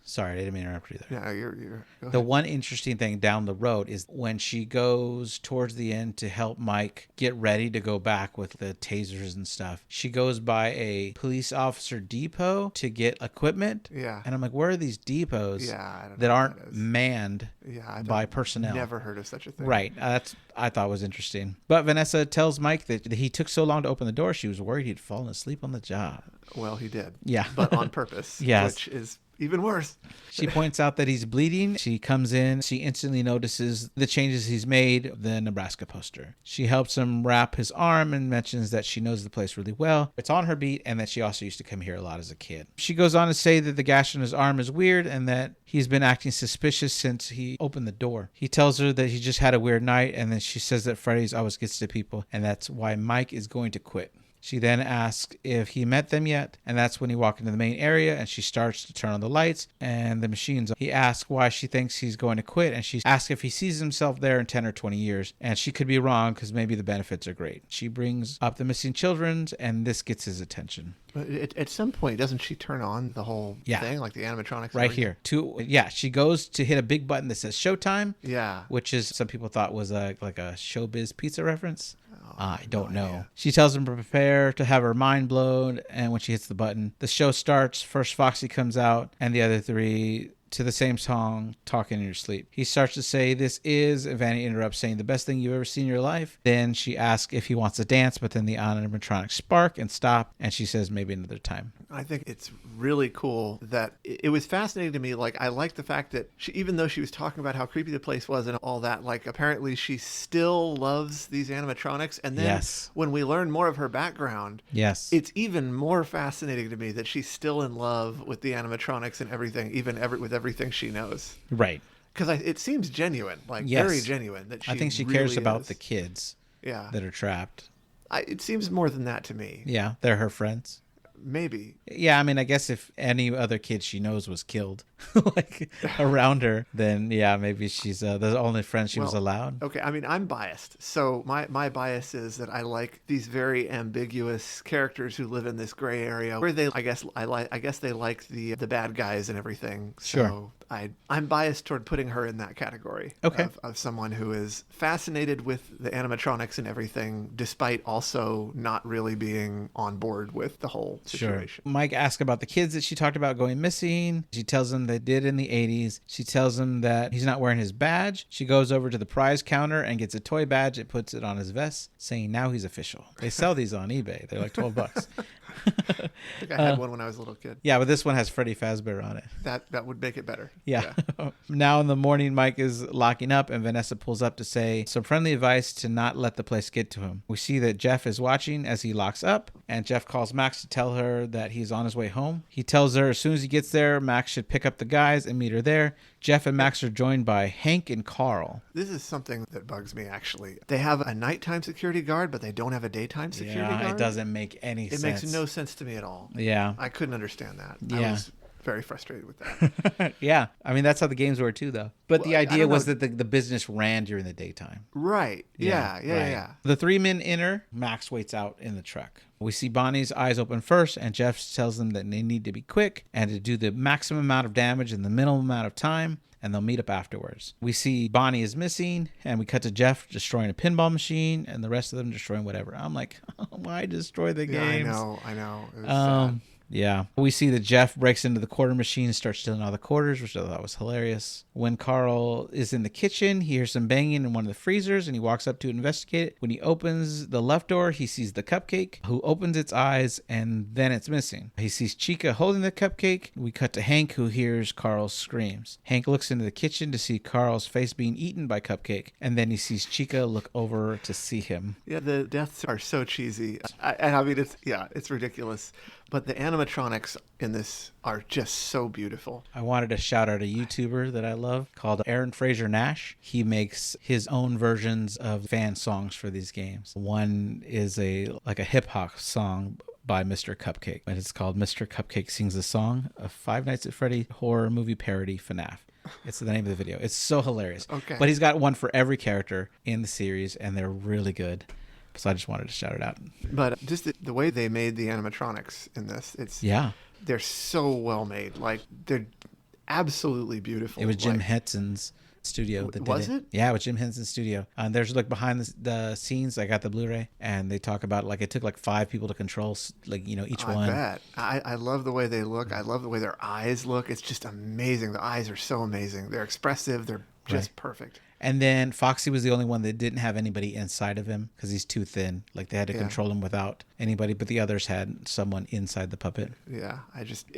Sorry, I didn't mean to interrupt you there. Yeah, you're the one interesting thing down the road is when she goes towards the end to help Mike get ready to go back with the tasers and stuff. She goes by a police officer depot to get equipment. Yeah. And I'm like, where are these depots I don't know that aren't manned by I've personnel? Never heard of such a thing. Right. I thought was interesting. But Vanessa tells Mike that he took so long to open the door, she was worried he'd fallen asleep on the job. Well, he did. Yeah. But on purpose. Yes. Which is even worse. She points out that he's bleeding. She comes in. She instantly notices the changes he's made, the Nebraska poster. She helps him wrap his arm and mentions that she knows the place really well. It's on her beat and that she also used to come here a lot as a kid. She goes on to say that the gash on his arm is weird and that he's been acting suspicious since he opened the door. He tells her that he just had a weird night, and then she says that Freddy's always gets to people and that's why Mike is going to quit. She then asks if he met them yet, and that's when he walks into the main area and she starts to turn on the lights and the machines. He asks why she thinks he's going to quit, and she asks if he sees himself there in 10 or 20 years, and she could be wrong because maybe the benefits are great. She brings up the missing children, and this gets his attention. But at some point, doesn't she turn on the whole thing, like the animatronics? Right here. She goes to hit a big button that says Showtime. Yeah. Which is, some people thought was like a Showbiz Pizza reference. I don't know. Idea. She tells him to prepare to have her mind blown, and when she hits the button, the show starts. First Foxy comes out, and the other 3 to the same song, Talking in Your Sleep. He starts to say, "This is," and Vanny interrupts saying, "the best thing you've ever seen in your life." Then she asks if he wants to dance, but then the animatronics spark and stop, and she says maybe another time. I think it's really cool that it was fascinating to me. Like, I like the fact that she, even though she was talking about how creepy the place was and all that, like, apparently she still loves these animatronics. And then when we learn more of her background, it's even more fascinating to me that she's still in love with the animatronics and everything, even with everything she knows. Right. Because it seems genuine, like Yes. very genuine. That she I think she really cares about is. the kids Yeah. that are trapped. It seems more than that to me. Yeah, they're her friends. Maybe. Yeah, I mean, I guess if any other kid she knows was killed, like around her, then yeah, maybe she's the only friend she was allowed. Okay, I mean, I'm biased. So my bias is that I like these very ambiguous characters who live in this gray area where I guess they like the bad guys and everything. So Sure. I'm biased toward putting her in that category. Okay. Of someone who is fascinated with the animatronics and everything, despite also not really being on board with the whole situation. Sure. Mike asks about the kids that she talked about going missing. She tells him they did in the 80s. She tells him that he's not wearing his badge. She goes over to the prize counter and gets a toy badge and puts it on his vest, saying now he's official. They sell these on eBay. They're like $12. I think I had one when I was a little kid. Yeah, but this one has Freddy Fazbear on it. That would make it better. Yeah. Now in the morning, Mike is locking up and Vanessa pulls up to say some friendly advice to not let the place get to him. We see that Jeff is watching as he locks up, and Jeff calls Max to tell her that he's on his way home. He tells her as soon as he gets there, Max should pick up the guys and meet her there. Jeff and Max are joined by Hank and Carl. This is something that bugs me, actually. They have a nighttime security guard, but they don't have a daytime security guard. Yeah, it doesn't make any sense. It makes no sense to me at all. Yeah. I couldn't understand that. Yeah. I was very frustrated with that. Yeah. I mean, that's how the games were too, though. But the idea was know. that the business ran during the daytime. Right. Yeah. The three men enter. Max waits out in the truck. We see Bonnie's eyes open first, and Jeff tells them that they need to be quick and to do the maximum amount of damage in the minimum amount of time, and they'll meet up afterwards. We see Bonnie is missing, and we cut to Jeff destroying a pinball machine, and the rest of them destroying whatever. I'm like, why destroy the games? I know. It was sad. Yeah. We see that Jeff breaks into the quarter machine and starts stealing all the quarters, which I thought was hilarious. When Carl is in the kitchen, he hears some banging in one of the freezers and he walks up to investigate it. When he opens the left door, he sees the cupcake, who opens its eyes, and then it's missing. He sees Chica holding the cupcake. We cut to Hank, who hears Carl's screams. Hank looks into the kitchen to see Carl's face being eaten by Cupcake, and then he sees Chica look over to see him. Yeah, the deaths are so cheesy. I mean, it's ridiculous. But the animatronics in this are just so beautiful. I wanted to shout out a YouTuber that I love called Aaron Fraser Nash. He makes his own versions of fan songs for these games. One is a hip hop song by Mr. Cupcake, and it's called Mr. Cupcake Sings a Song, a Five Nights at Freddy horror movie parody FNAF. It's the name of the video. It's so hilarious. Okay. But he's got one for every character in the series, and they're really good. So I just wanted to shout it out. But just the way they made the animatronics in this, they're so well made. Like, they're absolutely beautiful. It was Jim Henson's studio that was did it? Yeah, it was Jim Henson's studio. There's behind the scenes. I got the Blu-ray, and they talk about it took 5 people to control each one. I bet. I love the way they look. I love the way their eyes look. It's just amazing. The eyes are so amazing. They're expressive. They're just perfect. And then Foxy was the only one that didn't have anybody inside of him because he's too thin. They had to control him without anybody, but the others had someone inside the puppet. Yeah,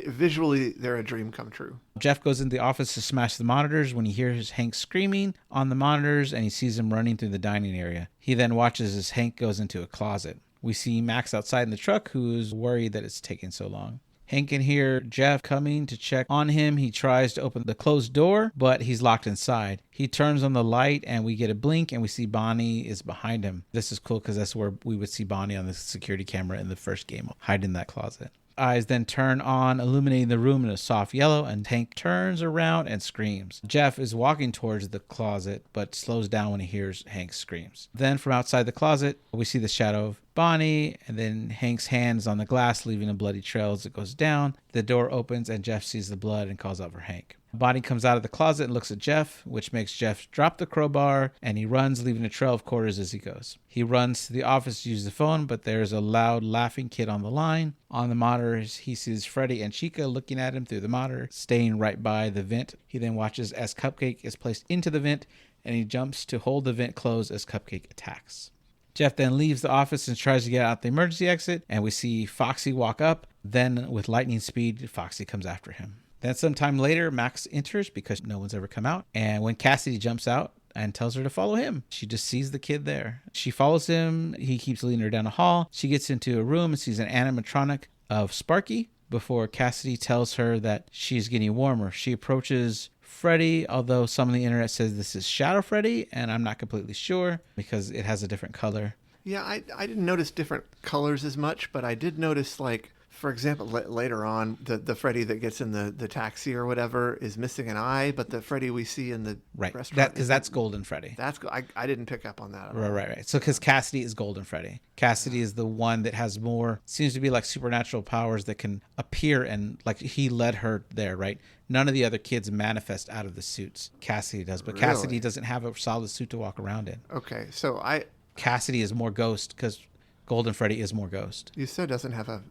visually, they're a dream come true. Jeff goes into the office to smash the monitors when he hears Hank screaming on the monitors, and he sees him running through the dining area. He then watches as Hank goes into a closet. We see Max outside in the truck, who's worried that it's taking so long. Hank can hear Jeff coming to check on him. He tries to open the closed door, but he's locked inside. He turns on the light and we get a blink and we see Bonnie is behind him. This is cool because that's where we would see Bonnie on the security camera in the first game, hide in that closet. Eyes then turn on, illuminating the room in a soft yellow, and Hank turns around and screams. Jeff is walking towards the closet, but slows down when he hears Hank's screams. Then from outside the closet, we see the shadow of Bonnie, and then Hank's hands on the glass, leaving a bloody trail as it goes down. The door opens, and Jeff sees the blood and calls out for Hank. Bonnie comes out of the closet and looks at Jeff, which makes Jeff drop the crowbar, and he runs, leaving a trail of quarters as he goes. He runs to the office to use the phone, but there's a loud, laughing kid on the line. On the monitor, he sees Freddy and Chica looking at him through the monitor, staying right by the vent. He then watches as Cupcake is placed into the vent, and he jumps to hold the vent closed as Cupcake attacks. Jeff then leaves the office and tries to get out the emergency exit, and we see Foxy walk up. Then, with lightning speed, Foxy comes after him. Then sometime later, Max enters because no one's ever come out. And when Cassidy jumps out and tells her to follow him, she just sees the kid there. She follows him. He keeps leading her down a hall. She gets into a room and sees an animatronic of Sparky, before Cassidy tells her that she's getting warmer. She approaches Freddy, although some on the internet says this is Shadow Freddy, and I'm not completely sure because it has a different color. Yeah, I didn't notice different colors as much, but I did notice, like, for example, later on, the Freddy that gets in the taxi or whatever is missing an eye, but the Freddy we see in the restaurant... Because that's Golden Freddy. I didn't pick up on that at all. Right. So because Cassidy is Golden Freddy. Cassidy is the one that has more, seems to be like supernatural powers that can appear, and like he led her there, right? None of the other kids manifest out of the suits. Cassidy does, but really? Cassidy doesn't have a solid suit to walk around in. Okay, so Cassidy is more ghost because Golden Freddy is more ghost. You said doesn't have a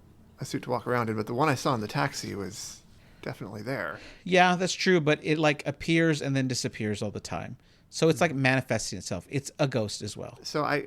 suit to walk around in, but the one I saw in the taxi was definitely there. Yeah, that's true, but it like appears and then disappears all the time. So it's like manifesting itself. It's a ghost as well. So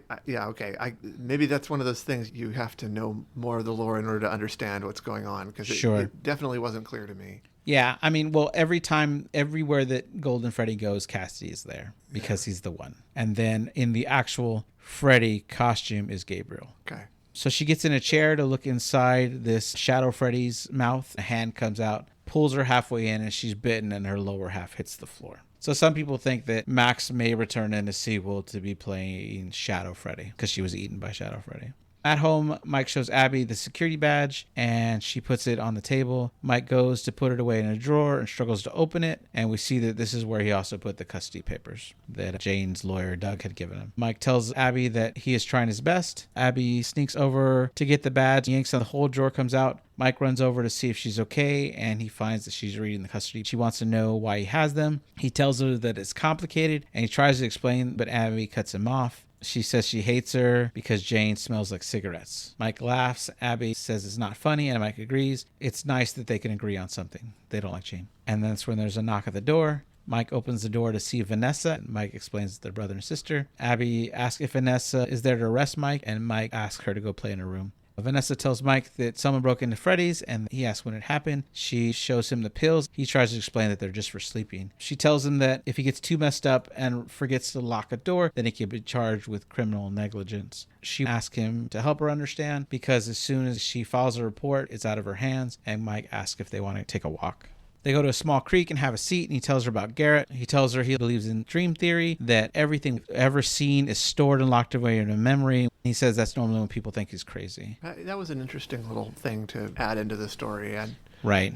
maybe that's one of those things you have to know more of the lore in order to understand what's going on, because it definitely wasn't clear to me. Yeah, I mean, well, everywhere that Golden Freddy goes, Cassidy is there because he's the one. And then in the actual Freddy costume is Gabriel. Okay. So she gets in a chair to look inside this Shadow Freddy's mouth. A hand comes out, pulls her halfway in, and she's bitten, and her lower half hits the floor. So some people think that Max may return in a sequel to be playing Shadow Freddy because she was eaten by Shadow Freddy. At home, Mike shows Abby the security badge, and she puts it on the table. Mike goes to put it away in a drawer and struggles to open it, and we see that this is where he also put the custody papers that Jane's lawyer, Doug, had given him. Mike tells Abby that he is trying his best. Abby sneaks over to get the badge, yanks on the whole drawer, comes out. Mike runs over to see if she's okay, and he finds that she's reading the custody. She wants to know why he has them. He tells her that it's complicated, and he tries to explain, but Abby cuts him off. She says she hates her because Jane smells like cigarettes. Mike laughs. Abby says it's not funny, and Mike agrees. It's nice that they can agree on something. They don't like Jane. And that's when there's a knock at the door. Mike opens the door to see Vanessa. Mike explains they're brother and sister. Abby asks if Vanessa is there to arrest Mike, and Mike asks her to go play in her room. Vanessa tells Mike that someone broke into Freddy's, and he asks when it happened. She shows him the pills. He tries to explain that they're just for sleeping. She tells him that if he gets too messed up and forgets to lock a door, then he can be charged with criminal negligence. She asks him to help her understand because as soon as she files a report, it's out of her hands, and Mike asks if they want to take a walk. They go to a small creek and have a seat, and he tells her about Garrett. He tells her he believes in dream theory, that everything ever seen is stored and locked away in a memory. He says that's normally when people think he's crazy. That was an interesting little thing to add into the story. Right.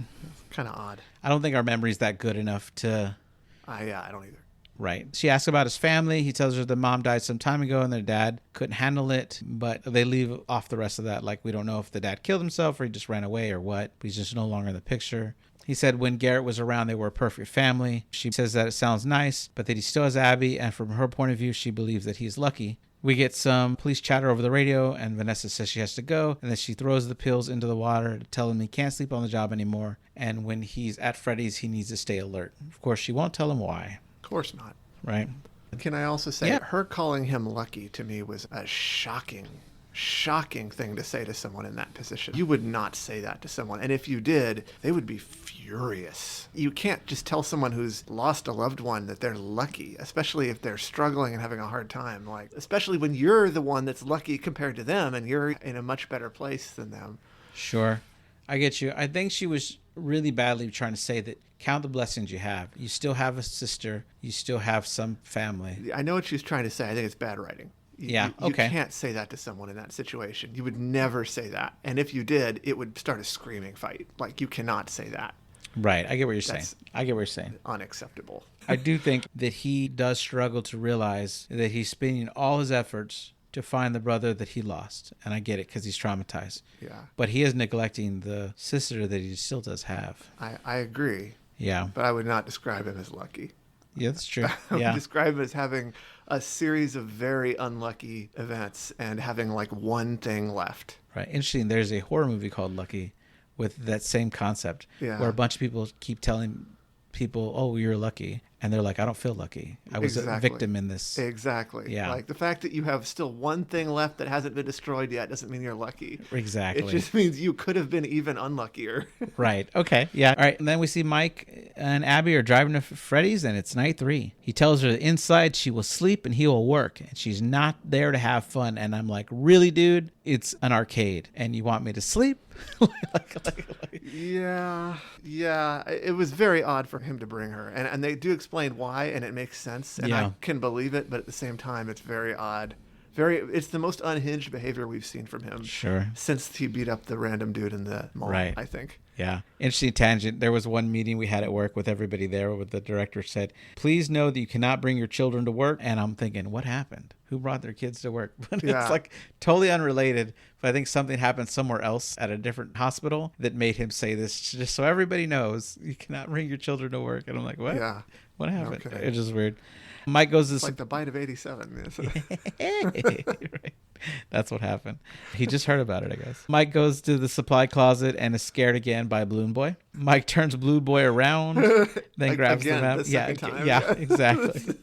Kind of odd. I don't think our memory's that good enough to... Yeah, I don't either. Right. She asks about his family. He tells her the mom died some time ago and their dad couldn't handle it, but they leave off the rest of that. Like, we don't know if the dad killed himself or he just ran away or what. He's just no longer in the picture. He said when Garrett was around, they were a perfect family. She says that it sounds nice, but that he still has Abby, and from her point of view, she believes that he's lucky. We get some police chatter over the radio, and Vanessa says she has to go, and then she throws the pills into the water to tell him he can't sleep on the job anymore, and when he's at Freddy's, he needs to stay alert. Of course, she won't tell him why. Of course not. Right. Can I also say, her calling him lucky to me was a shocking thing to say to someone in that position. You would not say that to someone. And if you did, they would be furious. You can't just tell someone who's lost a loved one that they're lucky, especially if they're struggling and having a hard time. Like, especially when you're the one that's lucky compared to them and you're in a much better place than them. Sure. I get you. I think she was really badly trying to say that count the blessings you have. You still have a sister. You still have some family. I know what she's trying to say. I think it's bad writing. You can't say that to someone in that situation. You would never say that. And if you did, it would start a screaming fight. Like, you cannot say that. Right. I get what you're saying. Unacceptable. I do think that he does struggle to realize that he's spending all his efforts to find the brother that he lost. And I get it because he's traumatized. Yeah. But he is neglecting the sister that he still does have. I agree. Yeah. But I would not describe him as lucky. Yeah, that's true. I would describe him as having a series of very unlucky events and having like one thing left. Right. Interesting. There's a horror movie called Lucky with that same concept where a bunch of people keep telling people, oh, you're lucky. And they're like, I don't feel lucky. I was a victim in this. Exactly. Yeah. Like the fact that you have still one thing left that hasn't been destroyed yet doesn't mean you're lucky. Exactly. It just means you could have been even unluckier. Right. Okay. Yeah. All right. And then we see Mike and Abby are driving to Freddy's, and it's night 3. He tells her that inside she will sleep and he will work, and she's not there to have fun. And I'm like, really, dude? It's an arcade, and you want me to sleep? Yeah. It was very odd for him to bring her, and they do explain why, and it makes sense, and I can believe it, but at the same time, it's very odd. It's the most unhinged behavior we've seen from him. Sure. Since he beat up the random dude in the mall, right. I think. Yeah. Interesting tangent. There was one meeting we had at work with everybody there where the director said, please know that you cannot bring your children to work. And I'm thinking, what happened? Who brought their kids to work? But it's like totally unrelated. But I think something happened somewhere else at a different hospital that made him say this, just so everybody knows you cannot bring your children to work. And I'm like, what? Yeah. What happened? No, it's just weird. Mike goes to... It's like the bite of 87. Right. That's what happened. He just heard about it, I guess. Mike goes to the supply closet and is scared again by Balloon Boy. Mike turns Balloon Boy around, then grabs the map. Yeah, exactly.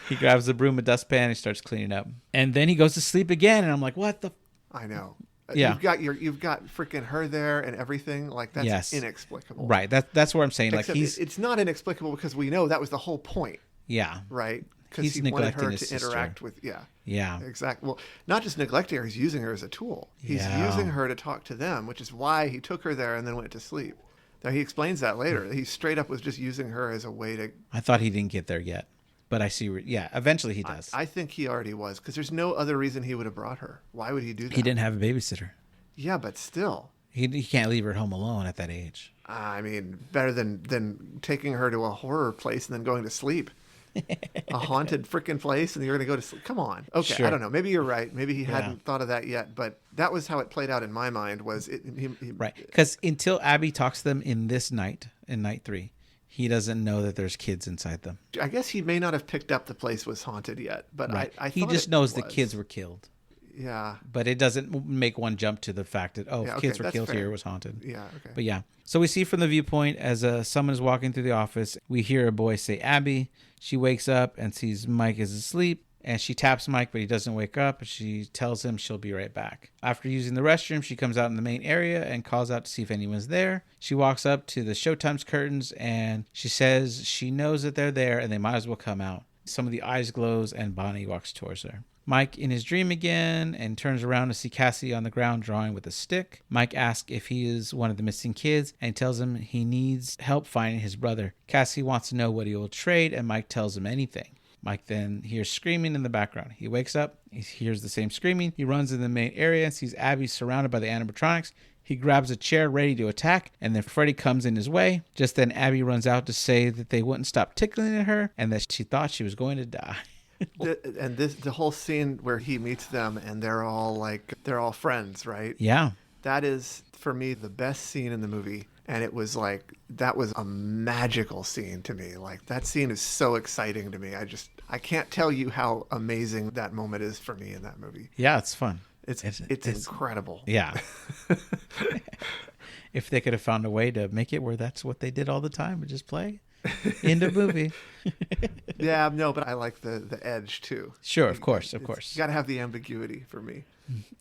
He grabs the broom and dustpan and he starts cleaning up. And then he goes to sleep again, and I'm like, what the... I know. Yeah. You've got freaking her there and everything. Like, that's inexplicable. Right. That's what I'm saying. Except like it's not inexplicable because we know that was the whole point. Yeah. Right? Because he wanted her to interact with... Yeah. Exactly. Well, not just neglecting her, he's using her as a tool. He's using her to talk to them, which is why he took her there and then went to sleep. Now, he explains that later. He straight up was just using her as a way to... I thought he didn't get there yet. But I see... eventually he does. I think he already was, because there's no other reason he would have brought her. Why would he do that? He didn't have a babysitter. Yeah, but still. He can't leave her at home alone at that age. I mean, better than taking her to a horror place and then going to sleep. A haunted freaking place, and you're going to go to sleep. Come on. Okay, sure. I don't know. Maybe you're right. Maybe he hadn't thought of that yet, but that was how it played out in my mind. Right, because until Abby talks to them in night 3, he doesn't know that there's kids inside them. I guess he may not have picked up the place was haunted yet, but right. I he just knows the kids were killed. Yeah. But it doesn't make one jump to the fact that, kids were killed here, it was haunted. Yeah, okay. But yeah. So we see from the viewpoint as someone is walking through the office, we hear a boy say, Abby. She wakes up and sees Mike is asleep, and she taps Mike, but he doesn't wake up. She tells him she'll be right back. After using the restroom, she comes out in the main area and calls out to see if anyone's there. She walks up to the Showtime's curtains, and she says she knows that they're there and they might as well come out. Some of the eyes glows, and Bonnie walks towards her. Mike in his dream again and turns around to see Cassie on the ground drawing with a stick. Mike asks if he is one of the missing kids and tells him he needs help finding his brother. Cassie wants to know what he will trade, and Mike tells him anything. Mike then hears screaming in the background. He wakes up, he hears the same screaming. He runs in the main area and sees Abby surrounded by the animatronics. He grabs a chair ready to attack, and then Freddy comes in his way. Just then Abby runs out to say that they wouldn't stop tickling at her and that she thought she was going to die. The whole scene where he meets them and they're all friends, right? Yeah. That is, for me, the best scene in the movie. And it was like, that was a magical scene to me. Like, that scene is so exciting to me. I can't tell you how amazing that moment is for me in that movie. Yeah, it's fun. It's incredible. Yeah. If they could have found a way to make it where that's what they did all the time and just play. End of movie. Yeah, no, but I like the edge too. Sure, of course. You got to have the ambiguity for me.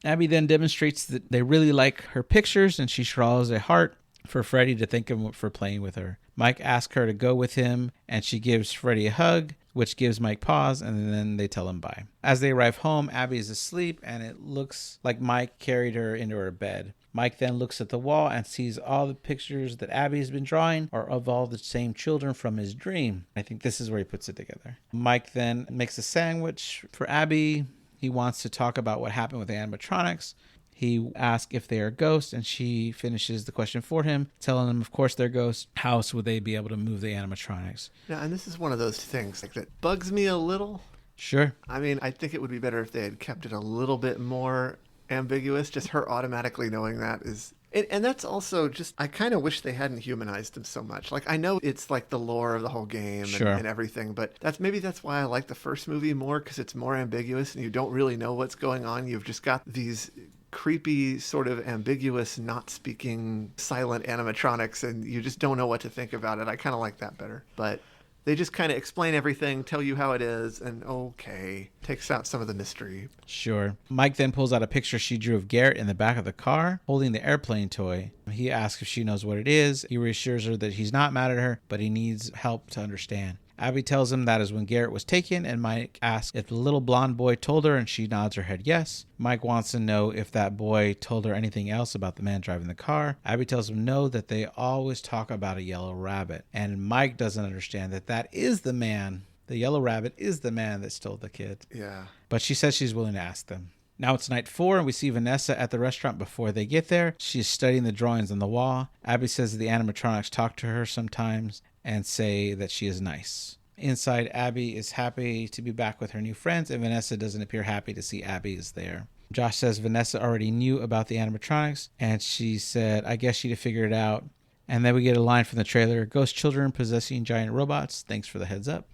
Abby then demonstrates that they really like her pictures, and she draws a heart for Freddy to thank him for playing with her. Mike asks her to go with him, and she gives Freddy a hug, which gives Mike pause, and then they tell him bye. As they arrive home, Abby is asleep, and it looks like Mike carried her into her bed. Mike then looks at the wall and sees all the pictures that Abby has been drawing are of all the same children from his dream. I think this is where he puts it together. Mike then makes a sandwich for Abby. He wants to talk about what happened with the animatronics. He asks if they are ghosts, and she finishes the question for him, telling him, of course, they're ghosts. How else would they be able to move the animatronics? Yeah, and this is one of those things that bugs me a little. Sure. I mean, I think it would be better if they had kept it a little bit more ambiguous. Just her automatically knowing that is... And that's also just, I kind of wish they hadn't humanized him so much. Like, I know it's like the lore of the whole game and everything, but that's why I like the first movie more, because it's more ambiguous and you don't really know what's going on. You've just got these creepy, sort of ambiguous, not speaking, silent animatronics, and you just don't know what to think about it. I kind of like that better. But They just kind of explain everything, tell you how it is, and okay, takes out some of the mystery. Sure. Mike then pulls out a picture she drew of Garrett in the back of the car, holding the airplane toy. He asks if she knows what it is. He reassures her that he's not mad at her, but he needs help to understand. Abby tells him that is when Garrett was taken, and Mike asks if the little blonde boy told her, and she nods her head yes. Mike wants to know if that boy told her anything else about the man driving the car. Abby tells him no, that they always talk about a yellow rabbit. And Mike doesn't understand that is the man. The yellow rabbit is the man that stole the kid. Yeah. But she says she's willing to ask them. Now it's night 4, and we see Vanessa at the restaurant before they get there. She's studying the drawings on the wall. Abby says that the animatronics talk to her sometimes and say that she is nice. Inside, Abby is happy to be back with her new friends, and Vanessa doesn't appear happy to see Abby is there. Josh says Vanessa already knew about the animatronics, and she said, I guess she'd have figured it out. And then we get a line from the trailer, ghost children possessing giant robots. Thanks for the heads up.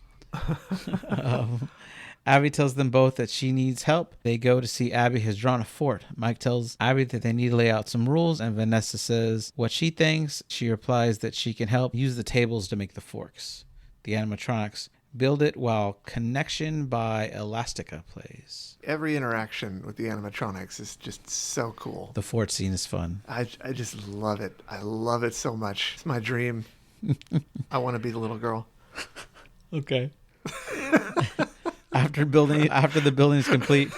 Abby tells them both that she needs help. They go to see Abby has drawn a fort. Mike tells Abby that they need to lay out some rules, and Vanessa says what she thinks. She replies that she can help use the tables to make the forks. The animatronics build it while Connection by Elastica plays. Every interaction with the animatronics is just so cool. The fort scene is fun. I just love it. I love it so much. It's my dream. I want to be the little girl. Okay. After the building is complete,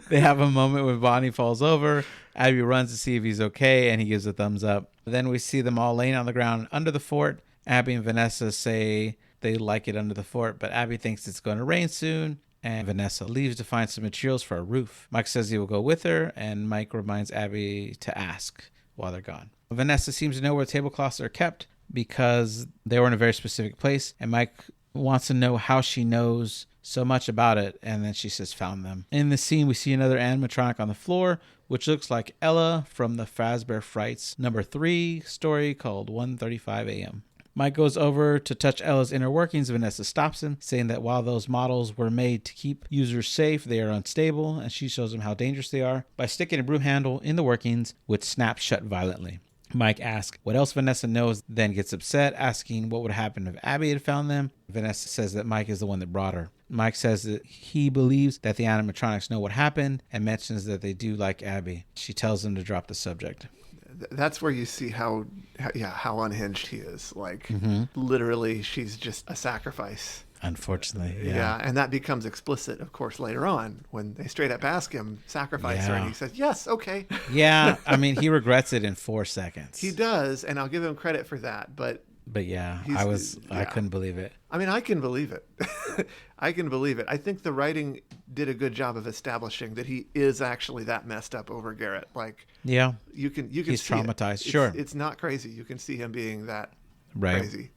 they have a moment when Bonnie falls over. Abby runs to see if he's okay, and he gives a thumbs up. Then we see them all laying on the ground under the fort. Abby and Vanessa say they like it under the fort, but Abby thinks it's going to rain soon, and Vanessa leaves to find some materials for a roof. Mike says he will go with her, and Mike reminds Abby to ask while they're gone. Vanessa seems to know where tablecloths are kept because they were in a very specific place, and Mike wants to know how she knows so much about it, and then she says found them. In the scene, we see another animatronic on the floor, which looks like Ella from the Fazbear Frights #3 story called 1:35 a.m. Mike goes over to touch Ella's inner workings. Vanessa stops him, saying that while those models were made to keep users safe, they are unstable, and she shows him how dangerous they are by sticking a broom handle in the workings, which snaps shut violently. Mike asks what else Vanessa knows, then gets upset, asking what would happen if Abby had found them. Vanessa says that Mike is the one that brought her. Mike says that he believes that the animatronics know what happened and mentions that they do like Abby. She tells him to drop the subject. That's where you see how unhinged he is. Like, literally, she's just a sacrifice. Unfortunately, yeah. And that becomes explicit, of course, later on when they straight up ask him, sacrifice her, and he says, yes, okay. Yeah, I mean, he regrets it in 4 seconds. He does, and I'll give him credit for that, but yeah, I couldn't believe it. I mean, I can believe it. I can believe it. I think the writing did a good job of establishing that he is actually that messed up over Garrett. Like, yeah, you can he's see traumatized. Sure, it's not crazy. You can see him being that right. Crazy.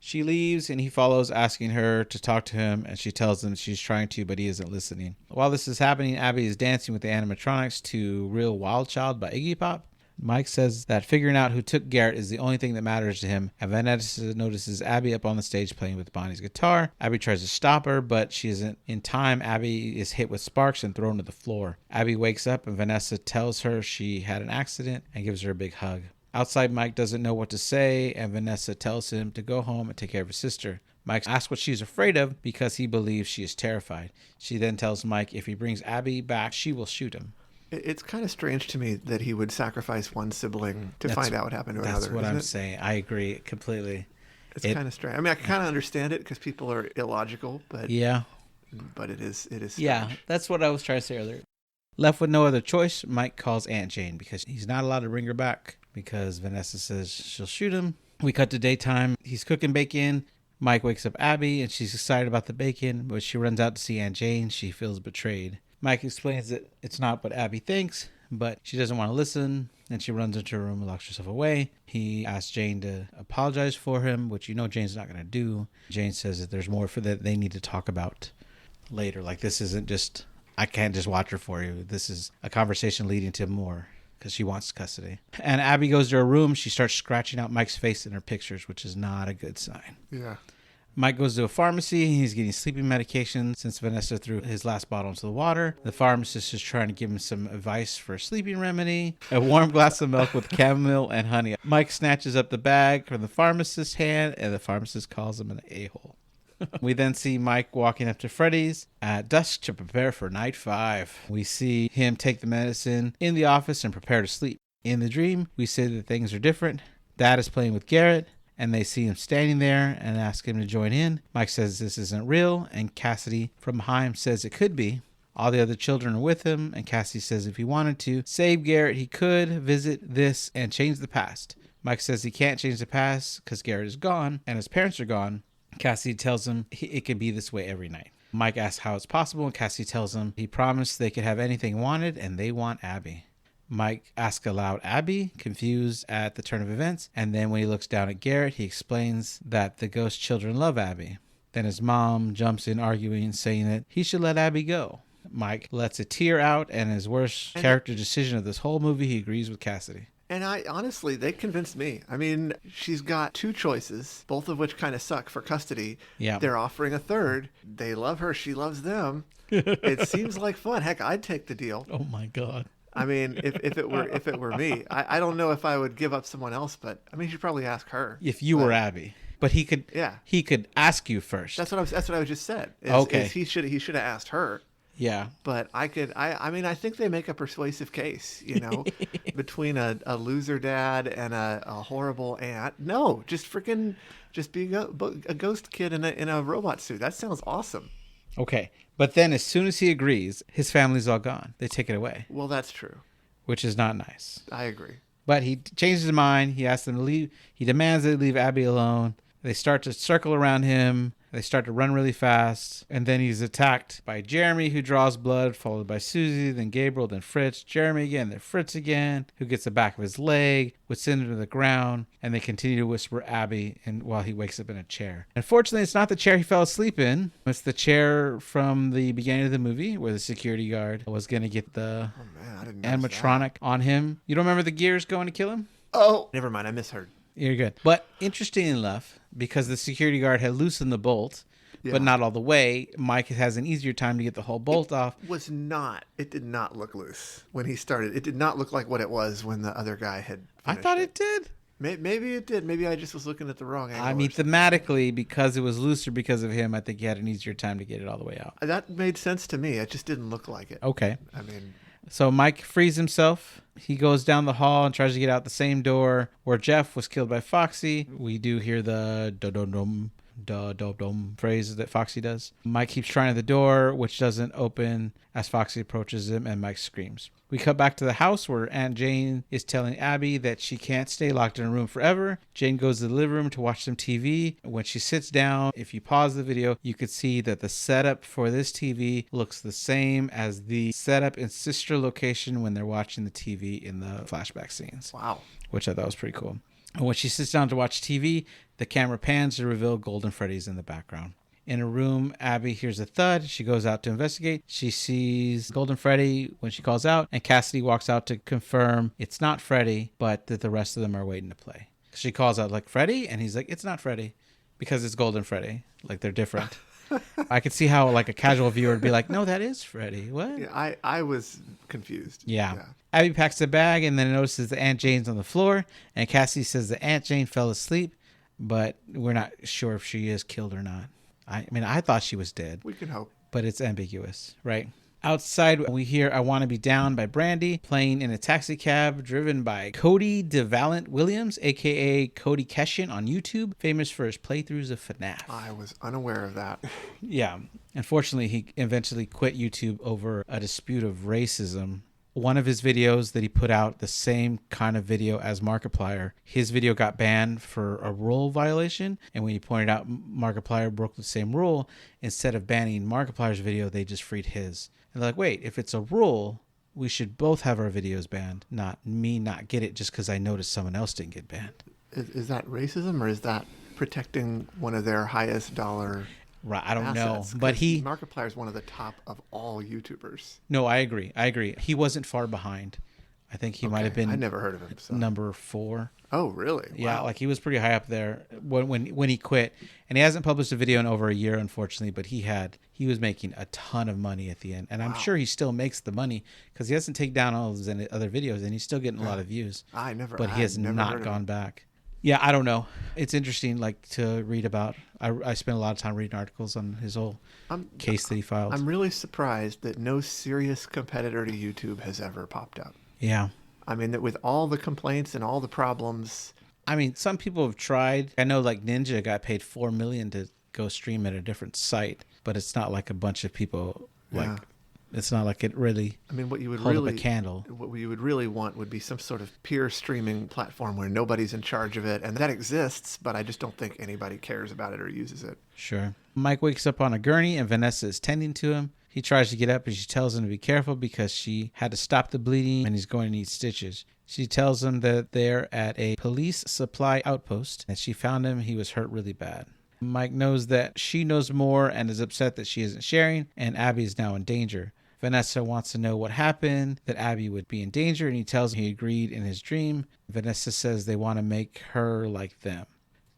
She leaves, and he follows, asking her to talk to him, and she tells him she's trying to, but he isn't listening. While this is happening, Abby is dancing with the animatronics to Real Wild Child by Iggy Pop. Mike says that figuring out who took Garrett is the only thing that matters to him, and Vanessa notices Abby up on the stage playing with Bonnie's guitar. Abby tries to stop her, but she isn't in time. Abby is hit with sparks and thrown to the floor. Abby wakes up, and Vanessa tells her she had an accident and gives her a big hug. Outside, Mike doesn't know what to say, and Vanessa tells him to go home and take care of his sister. Mike asks what she's afraid of because he believes she is terrified. She then tells Mike if he brings Abby back, she will shoot him. It's kind of strange to me that he would sacrifice one sibling to find out what happened to another. That's what I'm saying. I agree completely. It's kind of strange. I mean, I kind of understand it because people are illogical, but yeah, but it is strange. Yeah, that's what I was trying to say earlier. Left with no other choice, Mike calls Aunt Jane because he's not allowed to bring her back because Vanessa says she'll shoot him. We cut to daytime. He's cooking bacon. Mike wakes up Abby, and she's excited about the bacon, but she runs out to see Aunt Jane. She feels betrayed. Mike explains that it's not what Abby thinks, but she doesn't want to listen, and she runs into her room and locks herself away. He asks Jane to apologize for him, which Jane's not going to do. Jane says that there's more for that they need to talk about later. Like, this isn't just, I can't just watch her for you. This is a conversation leading to more because she wants custody. And Abby goes to her room. She starts scratching out Mike's face in her pictures, which is not a good sign. Yeah. Mike goes to a pharmacy. He's getting sleeping medication since Vanessa threw his last bottle into the water. The pharmacist is trying to give him some advice for a sleeping remedy. A warm glass of milk with chamomile and honey. Mike snatches up the bag from the pharmacist's hand, and the pharmacist calls him an a-hole. We then see Mike walking up to Freddy's at dusk to prepare for night 5. We see him take the medicine in the office and prepare to sleep. In the dream, we see that things are different. Dad is playing with Garrett, and they see him standing there and ask him to join in. Mike says this isn't real, and Cassidy from behind says it could be. All the other children are with him, and Cassidy says if he wanted to save Garrett, he could visit this and change the past. Mike says he can't change the past because Garrett is gone and his parents are gone. Cassidy tells him it could be this way every night. Mike asks how it's possible, and Cassidy tells him he promised they could have anything wanted, and they want Abby. Mike asks aloud Abby, confused at the turn of events, and then when he looks down at Garrett, he explains that the ghost children love Abby. Then his mom jumps in arguing, saying that he should let Abby go. Mike lets a tear out, and his worst character decision of this whole movie, he agrees with Cassidy. And honestly, they convinced me. I mean, she's got 2 choices, both of which kind of suck for custody. Yeah. They're offering a third. They love her. She loves them. It seems like fun. Heck, I'd take the deal. Oh my God. I mean, if it were me, I don't know if I would give up someone else, but I mean, you'd probably ask her. If you were Abby. But he could ask you first. That's what I just said. Okay. He should have asked her. Yeah. But I think they make a persuasive case, between a loser dad and a horrible aunt. No, just be a ghost kid in a robot suit. That sounds awesome. Okay. But then as soon as he agrees, his family's all gone. They take it away. Well, that's true. Which is not nice. I agree. But he changes his mind. He asks them to leave. He demands they leave Abby alone. They start to circle around him. They start to run really fast. And then he's attacked by Jeremy, who draws blood, followed by Susie, then Gabriel, then Fritz. Jeremy again, then Fritz again, who gets the back of his leg, which sends him to the ground. And they continue to whisper Abby while he wakes up in a chair. Unfortunately, it's not the chair he fell asleep in. It's the chair from the beginning of the movie where the security guard was going to get the animatronic on him. You don't remember the gears going to kill him? Oh, never mind. I misheard. You're good. But interesting enough, because the security guard had loosened the bolt, but not all the way, Mike has an easier time to get the whole bolt off. It did not look loose when he started. It did not look like what it was when the other guy had finished. I thought it did. Maybe it did. Maybe I just was looking at the wrong angle. I mean, thematically, because it was looser because of him, I think he had an easier time to get it all the way out. That made sense to me. It just didn't look like it. Okay. I mean... So Mike frees himself. He goes down the hall and tries to get out the same door where Jeff was killed by Foxy. We do hear the da-dum-dum phrase that Foxy does. Mike keeps trying the door, which doesn't open as Foxy approaches him, and Mike screams. We cut back to the house where Aunt Jane is telling Abby that she can't stay locked in a room forever. Jane goes to the living room to watch some TV. When she sits down, if you pause the video, you could see that the setup for this TV looks the same as the setup in sister location when they're watching the TV in the flashback scenes. Wow. Which I thought was pretty cool. And when she sits down to watch TV, the camera pans to reveal Golden Freddy's in the background. In a room, Abby hears a thud. She goes out to investigate. She sees Golden Freddy when she calls out, and Cassidy walks out to confirm it's not Freddy, but that the rest of them are waiting to play. She calls out, like, Freddy? And he's like, it's not Freddy, because it's Golden Freddy. Like, they're different. I could see how, like, a casual viewer would be like, no, that is Freddy. What? Yeah, I was confused. Yeah. Abby packs a bag and then notices that Aunt Jane's on the floor, and Cassidy says that Aunt Jane fell asleep, but we're not sure if she is killed or not. I mean, I thought she was dead. We can hope. But it's ambiguous, right? Outside, we hear I Want to Be Down by Brandy playing in a taxi cab driven by Cody DeValent Williams, a.k.a. Cody Keshin on YouTube, famous for his playthroughs of FNAF. I was unaware of that. Yeah. Unfortunately, he eventually quit YouTube over a dispute of racism. One of his videos that he put out, the same kind of video as Markiplier, his video got banned for a rule violation. And when he pointed out Markiplier broke the same rule, instead of banning Markiplier's video, they just freed his. And they're like, wait, if it's a rule, we should both have our videos banned, not me not get it just because I noticed someone else didn't get banned. Is that racism, or is that protecting one of their highest dollar... Right, I don't know, assets? but Markiplier is one of the top of all YouTubers. No, I agree. He wasn't far behind. I think he might have been. I never heard of him. So. Number 4. Oh, really? Yeah, wow. like he was pretty high up there when he quit, and he hasn't published a video in over a year, unfortunately. But he was making a ton of money at the end, and I'm sure he still makes the money because he hasn't taken down all of his other videos, and he's still getting a lot of views. But he has not gone back. Yeah, I don't know. It's interesting, like, to read about. I spent a lot of time reading articles on his whole case that he filed. I'm really surprised that no serious competitor to YouTube has ever popped up. Yeah. I mean, that with all the complaints and all the problems. I mean, some people have tried. I know, like, Ninja got paid $4 million to go stream at a different site, but it's not like a bunch of people, like... Yeah. It's not like it really. I mean, what you would hold really up a candle. What you would really want would be some sort of peer streaming platform where nobody's in charge of it, and that exists, but I just don't think anybody cares about it or uses it. Sure. Mike wakes up on a gurney, and Vanessa is tending to him. He tries to get up, and she tells him to be careful because she had to stop the bleeding, and he's going to need stitches. She tells him that they're at a police supply outpost, and she found him. He was hurt really bad. Mike knows that she knows more and is upset that she isn't sharing, and Abby is now in danger. Vanessa wants to know what happened, that Abby would be in danger, and he tells him he agreed in his dream. Vanessa says they want to make her like them.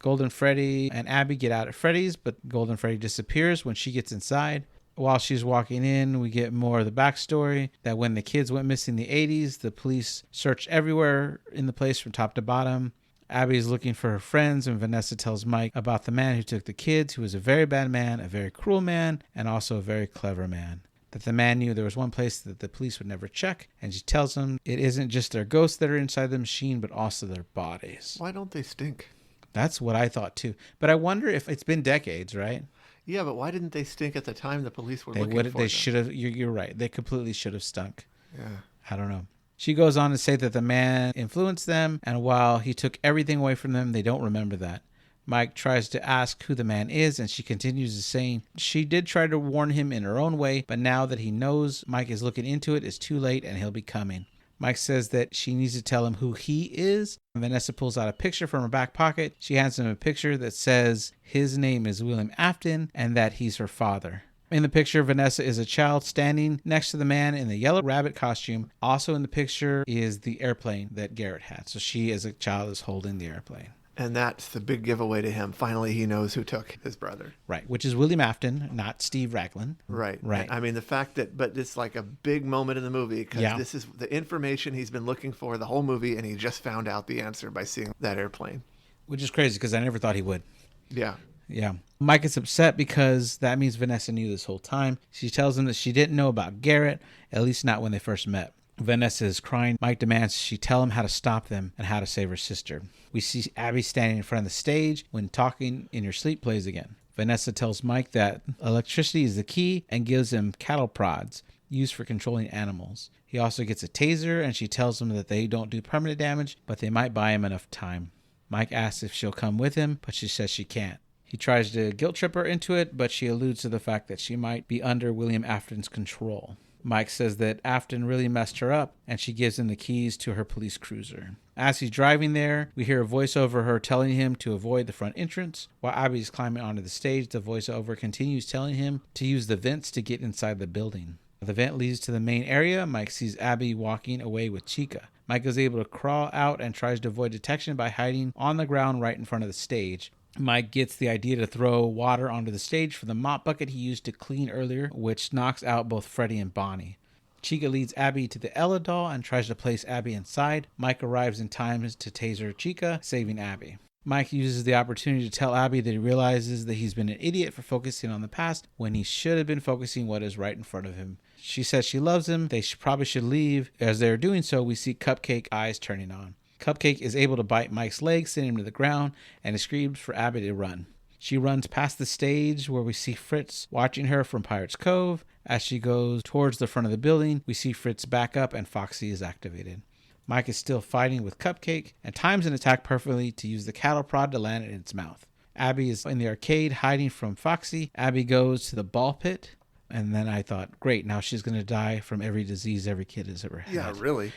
Golden Freddy and Abby get out at Freddy's, but Golden Freddy disappears when she gets inside. While she's walking in, we get more of the backstory that when the kids went missing in the 80s, the police searched everywhere in the place from top to bottom. Abby is looking for her friends, and Vanessa tells Mike about the man who took the kids, who was a very bad man, a very cruel man, and also a very clever man. That the man knew there was one place that the police would never check, and she tells him it isn't just their ghosts that are inside the machine, but also their bodies. Why don't they stink? That's what I thought too. But I wonder if it's been decades, right? Yeah, but why didn't they stink at the time the police were looking for them? They should have. You're right. They completely should have stunk. Yeah. I don't know. She goes on to say that the man influenced them, and while he took everything away from them, they don't remember that. Mike tries to ask who the man is, and she continues to say she did try to warn him in her own way, but now that he knows Mike is looking into it, it's too late and he'll be coming. Mike says that she needs to tell him who he is. Vanessa pulls out a picture from her back pocket. She hands him a picture that says his name is William Afton and that he's her father. In the picture, Vanessa is a child standing next to the man in the yellow rabbit costume. Also in the picture is the airplane that Garrett had. So she, as a child, is holding the airplane. And that's the big giveaway to him. Finally, he knows who took his brother. Right, which is William Afton, not Steve Raglan. Right. Right. I mean, the fact that, but it's like a big moment in the movie because this is the information he's been looking for the whole movie, and he just found out the answer by seeing that airplane. Which is crazy because I never thought he would. Yeah. Yeah. Mike is upset because that means Vanessa knew this whole time. She tells him that she didn't know about Garrett, at least not when they first met. Vanessa is crying. Mike demands she tell him how to stop them and how to save her sister. We see Abby standing in front of the stage when Talking in Your Sleep plays again. Vanessa tells Mike that electricity is the key and gives him cattle prods used for controlling animals. He also gets a taser, and she tells him that they don't do permanent damage, but they might buy him enough time. Mike asks if she'll come with him, but she says she can't. He tries to guilt trip her into it, but she alludes to the fact that she might be under William Afton's control. Mike says that Afton really messed her up, and she gives him the keys to her police cruiser. As he's driving there, we hear a voiceover her telling him to avoid the front entrance. While Abby's climbing onto the stage, the voiceover continues telling him to use the vents to get inside the building. The vent leads to the main area. Mike sees Abby walking away with Chica. Mike is able to crawl out and tries to avoid detection by hiding on the ground right in front of the stage. Mike gets the idea to throw water onto the stage for the mop bucket he used to clean earlier, which knocks out both Freddy and Bonnie. Chica leads Abby to the Ella doll and tries to place Abby inside. Mike arrives in time to taser Chica, saving Abby. Mike uses the opportunity to tell Abby that he realizes that he's been an idiot for focusing on the past when he should have been focusing what is right in front of him. She says she loves him. They probably should leave. As they're doing so, we see Cupcake eyes turning on. Cupcake is able to bite Mike's leg, sending him to the ground, and he screams for Abby to run. She runs past the stage where we see Fritz watching her from Pirate's Cove. As she goes towards the front of the building, we see Fritz back up and Foxy is activated. Mike is still fighting with Cupcake and times an attack perfectly to use the cattle prod to land it in its mouth. Abby is in the arcade hiding from Foxy. Abby goes to the ball pit. And then I thought, great, now she's going to die from every disease every kid has ever had. Yeah, really?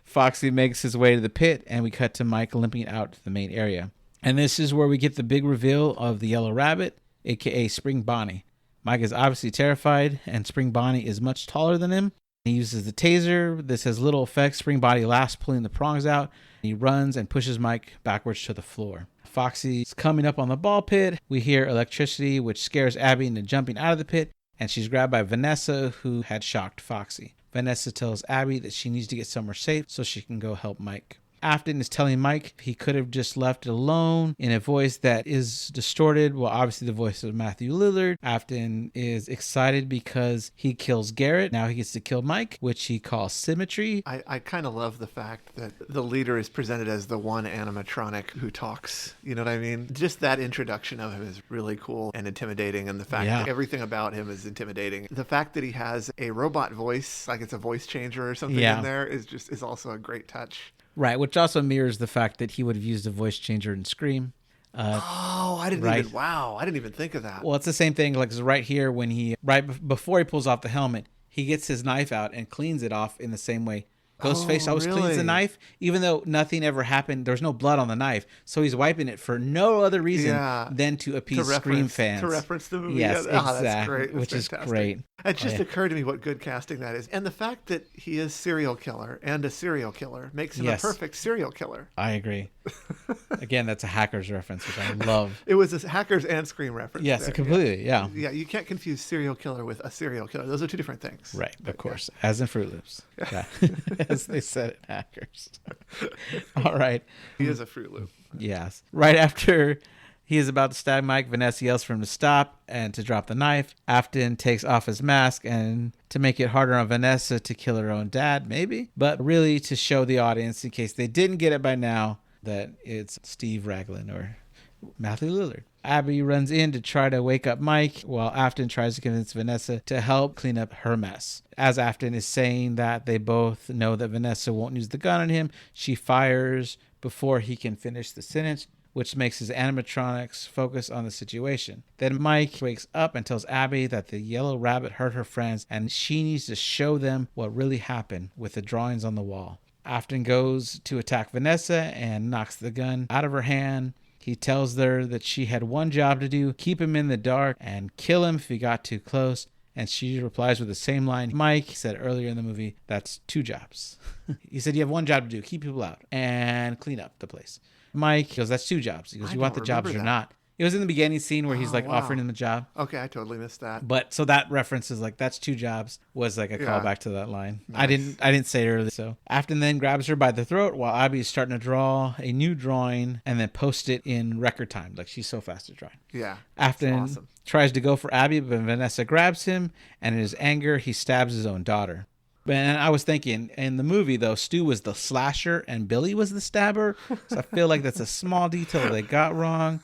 Foxy makes his way to the pit, and we cut to Mike limping out to the main area. And this is where we get the big reveal of the Yellow Rabbit, a.k.a. Spring Bonnie. Mike is obviously terrified, and Spring Bonnie is much taller than him. He uses the taser. This has little effect. Spring Bonnie laughs, pulling the prongs out. He runs and pushes Mike backwards to the floor. Foxy's coming up on the ball pit. We hear electricity, which scares Abby into jumping out of the pit, and she's grabbed by Vanessa, who had shocked Foxy. Vanessa tells Abby that she needs to get somewhere safe so she can go help Mike. Afton is telling Mike he could have just left it alone in a voice that is distorted. Well, obviously the voice of Matthew Lillard. Afton is excited because he kills Garrett. Now he gets to kill Mike, which he calls symmetry. I kind of love the fact that the leader is presented as the one animatronic who talks. You know what I mean? Just that introduction of him is really cool and intimidating, and the fact that everything about him is intimidating. The fact that he has a robot voice, like it's a voice changer or something in there, is also a great touch. Right, which also mirrors the fact that he would have used a voice changer in Scream. I didn't even think of that. Well, it's the same thing. Like right here, when before he pulls off the helmet, he gets his knife out and cleans it off in the same way Ghostface always cleans the knife, even though nothing ever happened. There's no blood on the knife, so he's wiping it for no other reason than to appease Scream fans. To reference the movie. Yes, exactly. That's great. Which is great. It just occurred to me what good casting that is. And the fact that he is serial killer and a serial killer makes him a perfect serial killer. I agree. Again, that's a Hackers reference, which I love. It was a Hackers and Scream reference. Yes, completely, yeah. Yeah, you can't confuse serial killer with a serial killer. Those are two different things. Right, of course. As in Fruit Loops. Yeah. As they said it, Hackers. All right. He is a Fruit Loop. Yes. Right after he is about to stab Mike, Vanessa yells for him to stop and to drop the knife. Afton takes off his mask and to make it harder on Vanessa to kill her own dad, maybe. But really to show the audience, in case they didn't get it by now, that it's Steve Raglan or Matthew Lillard. Abby runs in to try to wake up Mike while Afton tries to convince Vanessa to help clean up her mess. As Afton is saying that they both know that Vanessa won't use the gun on him, she fires before he can finish the sentence, which makes his animatronics focus on the situation. Then Mike wakes up and tells Abby that the yellow rabbit hurt her friends and she needs to show them what really happened with the drawings on the wall. Afton goes to attack Vanessa and knocks the gun out of her hand. He tells her that she had one job to do, keep him in the dark and kill him if he got too close. And she replies with the same line Mike said earlier in the movie, that's 2 jobs. He said, you have one job to do, keep people out and clean up the place. Mike goes, that's 2 jobs. He goes, you want the jobs or not? It was in the beginning scene where he's offering him the job. Okay, I totally missed that. But so that reference is like, that's 2 jobs was like a callback to that line. Nice. I didn't say it earlier. So Afton then grabs her by the throat while Abby is starting to draw a new drawing and then post it in record time. Like she's so fast at drawing. Yeah. Afton tries to go for Abby, but Vanessa grabs him and in his anger, he stabs his own daughter. And I was thinking, in the movie, though, Stu was the slasher and Billy was the stabber. So I feel like that's a small detail they got wrong.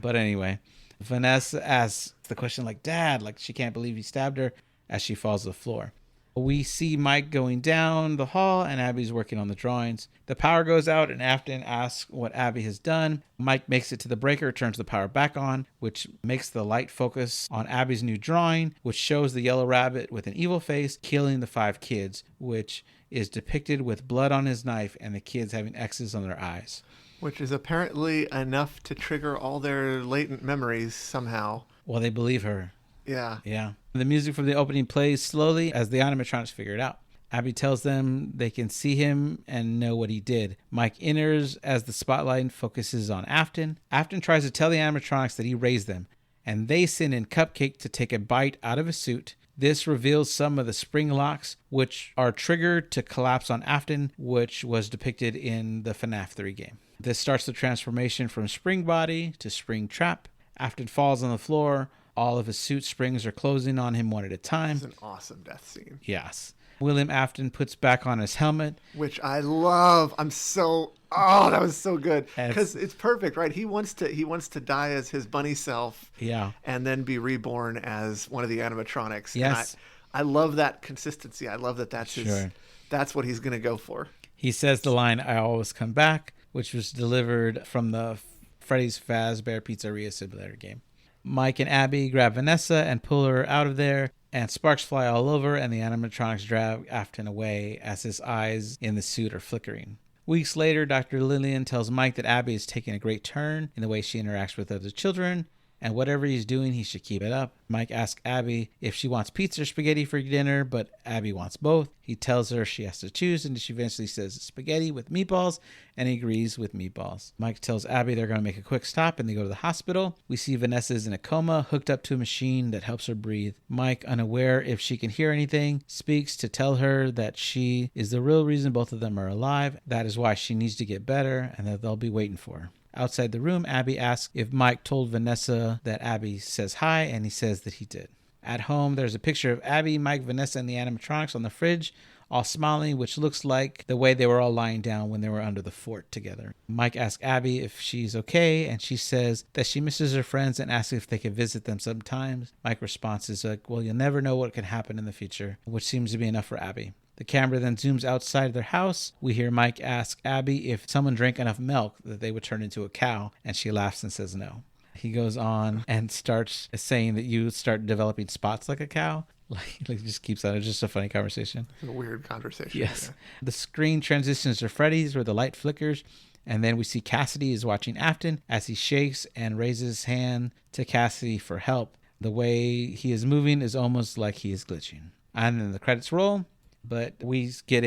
But anyway, Vanessa asks the question like, Dad, like she can't believe he stabbed her as she falls to the floor. We see Mike going down the hall and Abby's working on the drawings. The power goes out and Afton asks what Abby has done. Mike makes it to the breaker, turns the power back on, which makes the light focus on Abby's new drawing, which shows the yellow rabbit with an evil face killing the 5 kids, which is depicted with blood on his knife and the kids having X's on their eyes. Which is apparently enough to trigger all their latent memories somehow. Well, they believe her. Yeah. Yeah. The music from the opening plays slowly as the animatronics figure it out. Abby tells them they can see him and know what he did. Mike enters as the spotlight focuses on Afton. Afton tries to tell the animatronics that he raised them, and they send in Cupcake to take a bite out of his suit. This reveals some of the spring locks, which are triggered to collapse on Afton, which was depicted in the FNAF 3 game. This starts the transformation from spring body to spring trap. Afton falls on the floor. All of his suit springs are closing on him one at a time. It's an awesome death scene. Yes. William Afton puts back on his helmet. Which I love. That was so good. Because it's perfect, right? He wants to die as his bunny self. Yeah. And then be reborn as one of the animatronics. Yes. And I love that consistency. I love that that's what he's going to go for. He says the line, I always come back, which was delivered from the Freddy's Fazbear Pizzeria simulator game. Mike and Abby grab Vanessa and pull her out of there, and sparks fly all over, and the animatronics drag Afton away as his eyes in the suit are flickering. Weeks later, Dr. Lillian tells Mike that Abby is taking a great turn in the way she interacts with other children, and whatever he's doing, he should keep it up. Mike asks Abby if she wants pizza or spaghetti for dinner, but Abby wants both. He tells her she has to choose, and she eventually says spaghetti with meatballs, and he agrees with meatballs. Mike tells Abby they're going to make a quick stop, and they go to the hospital. We see Vanessa is in a coma, hooked up to a machine that helps her breathe. Mike, unaware if she can hear anything, speaks to tell her that she is the real reason both of them are alive. That is why she needs to get better, and that they'll be waiting for her. Outside the room, Abby asks if Mike told Vanessa that Abby says hi, and he says that he did. At home, there's a picture of Abby, Mike, Vanessa, and the animatronics on the fridge, all smiling, which looks like the way they were all lying down when they were under the fort together. Mike asks Abby if she's okay, and she says that she misses her friends and asks if they can visit them sometimes. Mike's response is like, well, you'll never know what can happen in the future, which seems to be enough for Abby. The camera then zooms outside their house. We hear Mike ask Abby if someone drank enough milk that they would turn into a cow, and she laughs and says no. He goes on and starts saying that you start developing spots like a cow. Like just keeps on. It's just a funny conversation. It's a weird conversation. Yes. Yeah. The screen transitions to Freddy's where the light flickers, and then we see Cassidy is watching Afton as he shakes and raises his hand to Cassidy for help. The way he is moving is almost like he is glitching. And then the credits roll. But we get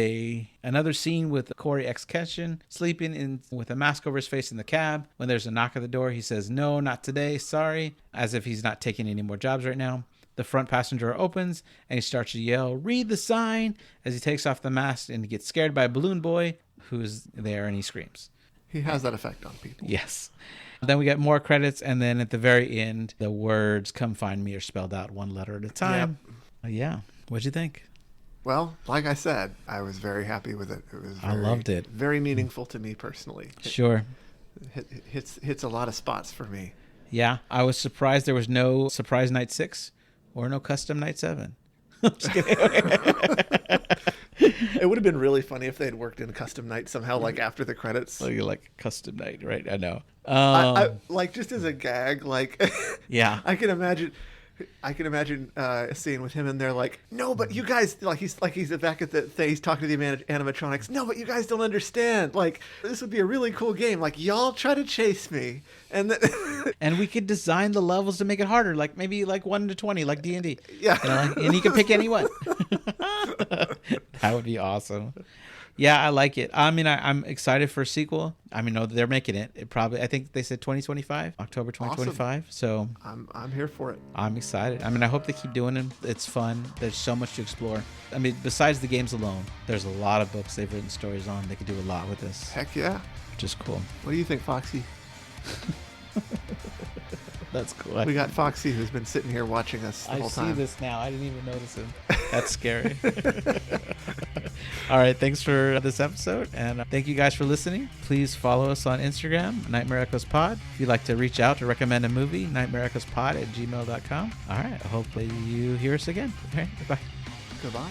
another scene with Corey X. Ketchum sleeping in with a mask over his face in the cab. When there's a knock at the door, he says, no, not today, sorry, as if he's not taking any more jobs right now. The front passenger door opens, and he starts to yell, read the sign, as he takes off the mask and gets scared by a balloon boy who's there, and he screams. He has that effect on people. Yes. Then we get more credits, and then at the very end, the words "come find me" are spelled out one letter at a time. Yep. Yeah. What'd you think? Well, like I said, I was very happy with it. It was I loved it. Very meaningful to me personally. Sure. Hits a lot of spots for me. Yeah. I was surprised there was no surprise night 6 or no custom night 7. Just kidding. It would have been really funny if they had worked in custom night somehow, like after the credits. Like custom night, right? I know. I like just as a gag, like yeah. I can imagine a scene with him in there, like, no, but you guys, he's back at the thing, he's talking to the animatronics. No, but you guys don't understand. Like, this would be a really cool game. Like, y'all try to chase me, and then and we could design the levels to make it harder, like maybe like 1 to 20, like D&D. Yeah, you know, and you can pick any one. That would be awesome. Yeah, I like it. I mean, I'm excited for a sequel. I mean, no, they're making it. I think they said 2025, October 2025. Awesome. So I'm here for it. I'm excited. I mean, I hope they keep doing it. It's fun. There's so much to explore. I mean, besides the games alone, there's a lot of books they've written stories on. They could do a lot with this. Heck yeah. Which is cool. What do you think, Foxy? That's cool. We got Foxy, who's been sitting here watching us the whole time. I see this now. I didn't even notice him. That's scary. All right. Thanks for this episode. And thank you guys for listening. Please follow us on Instagram, Nightmare Echoes Pod. If you'd like to reach out to recommend a movie, nightmareechoespod@gmail.com. All right. I hope that you hear us again. All right. Goodbye. Goodbye.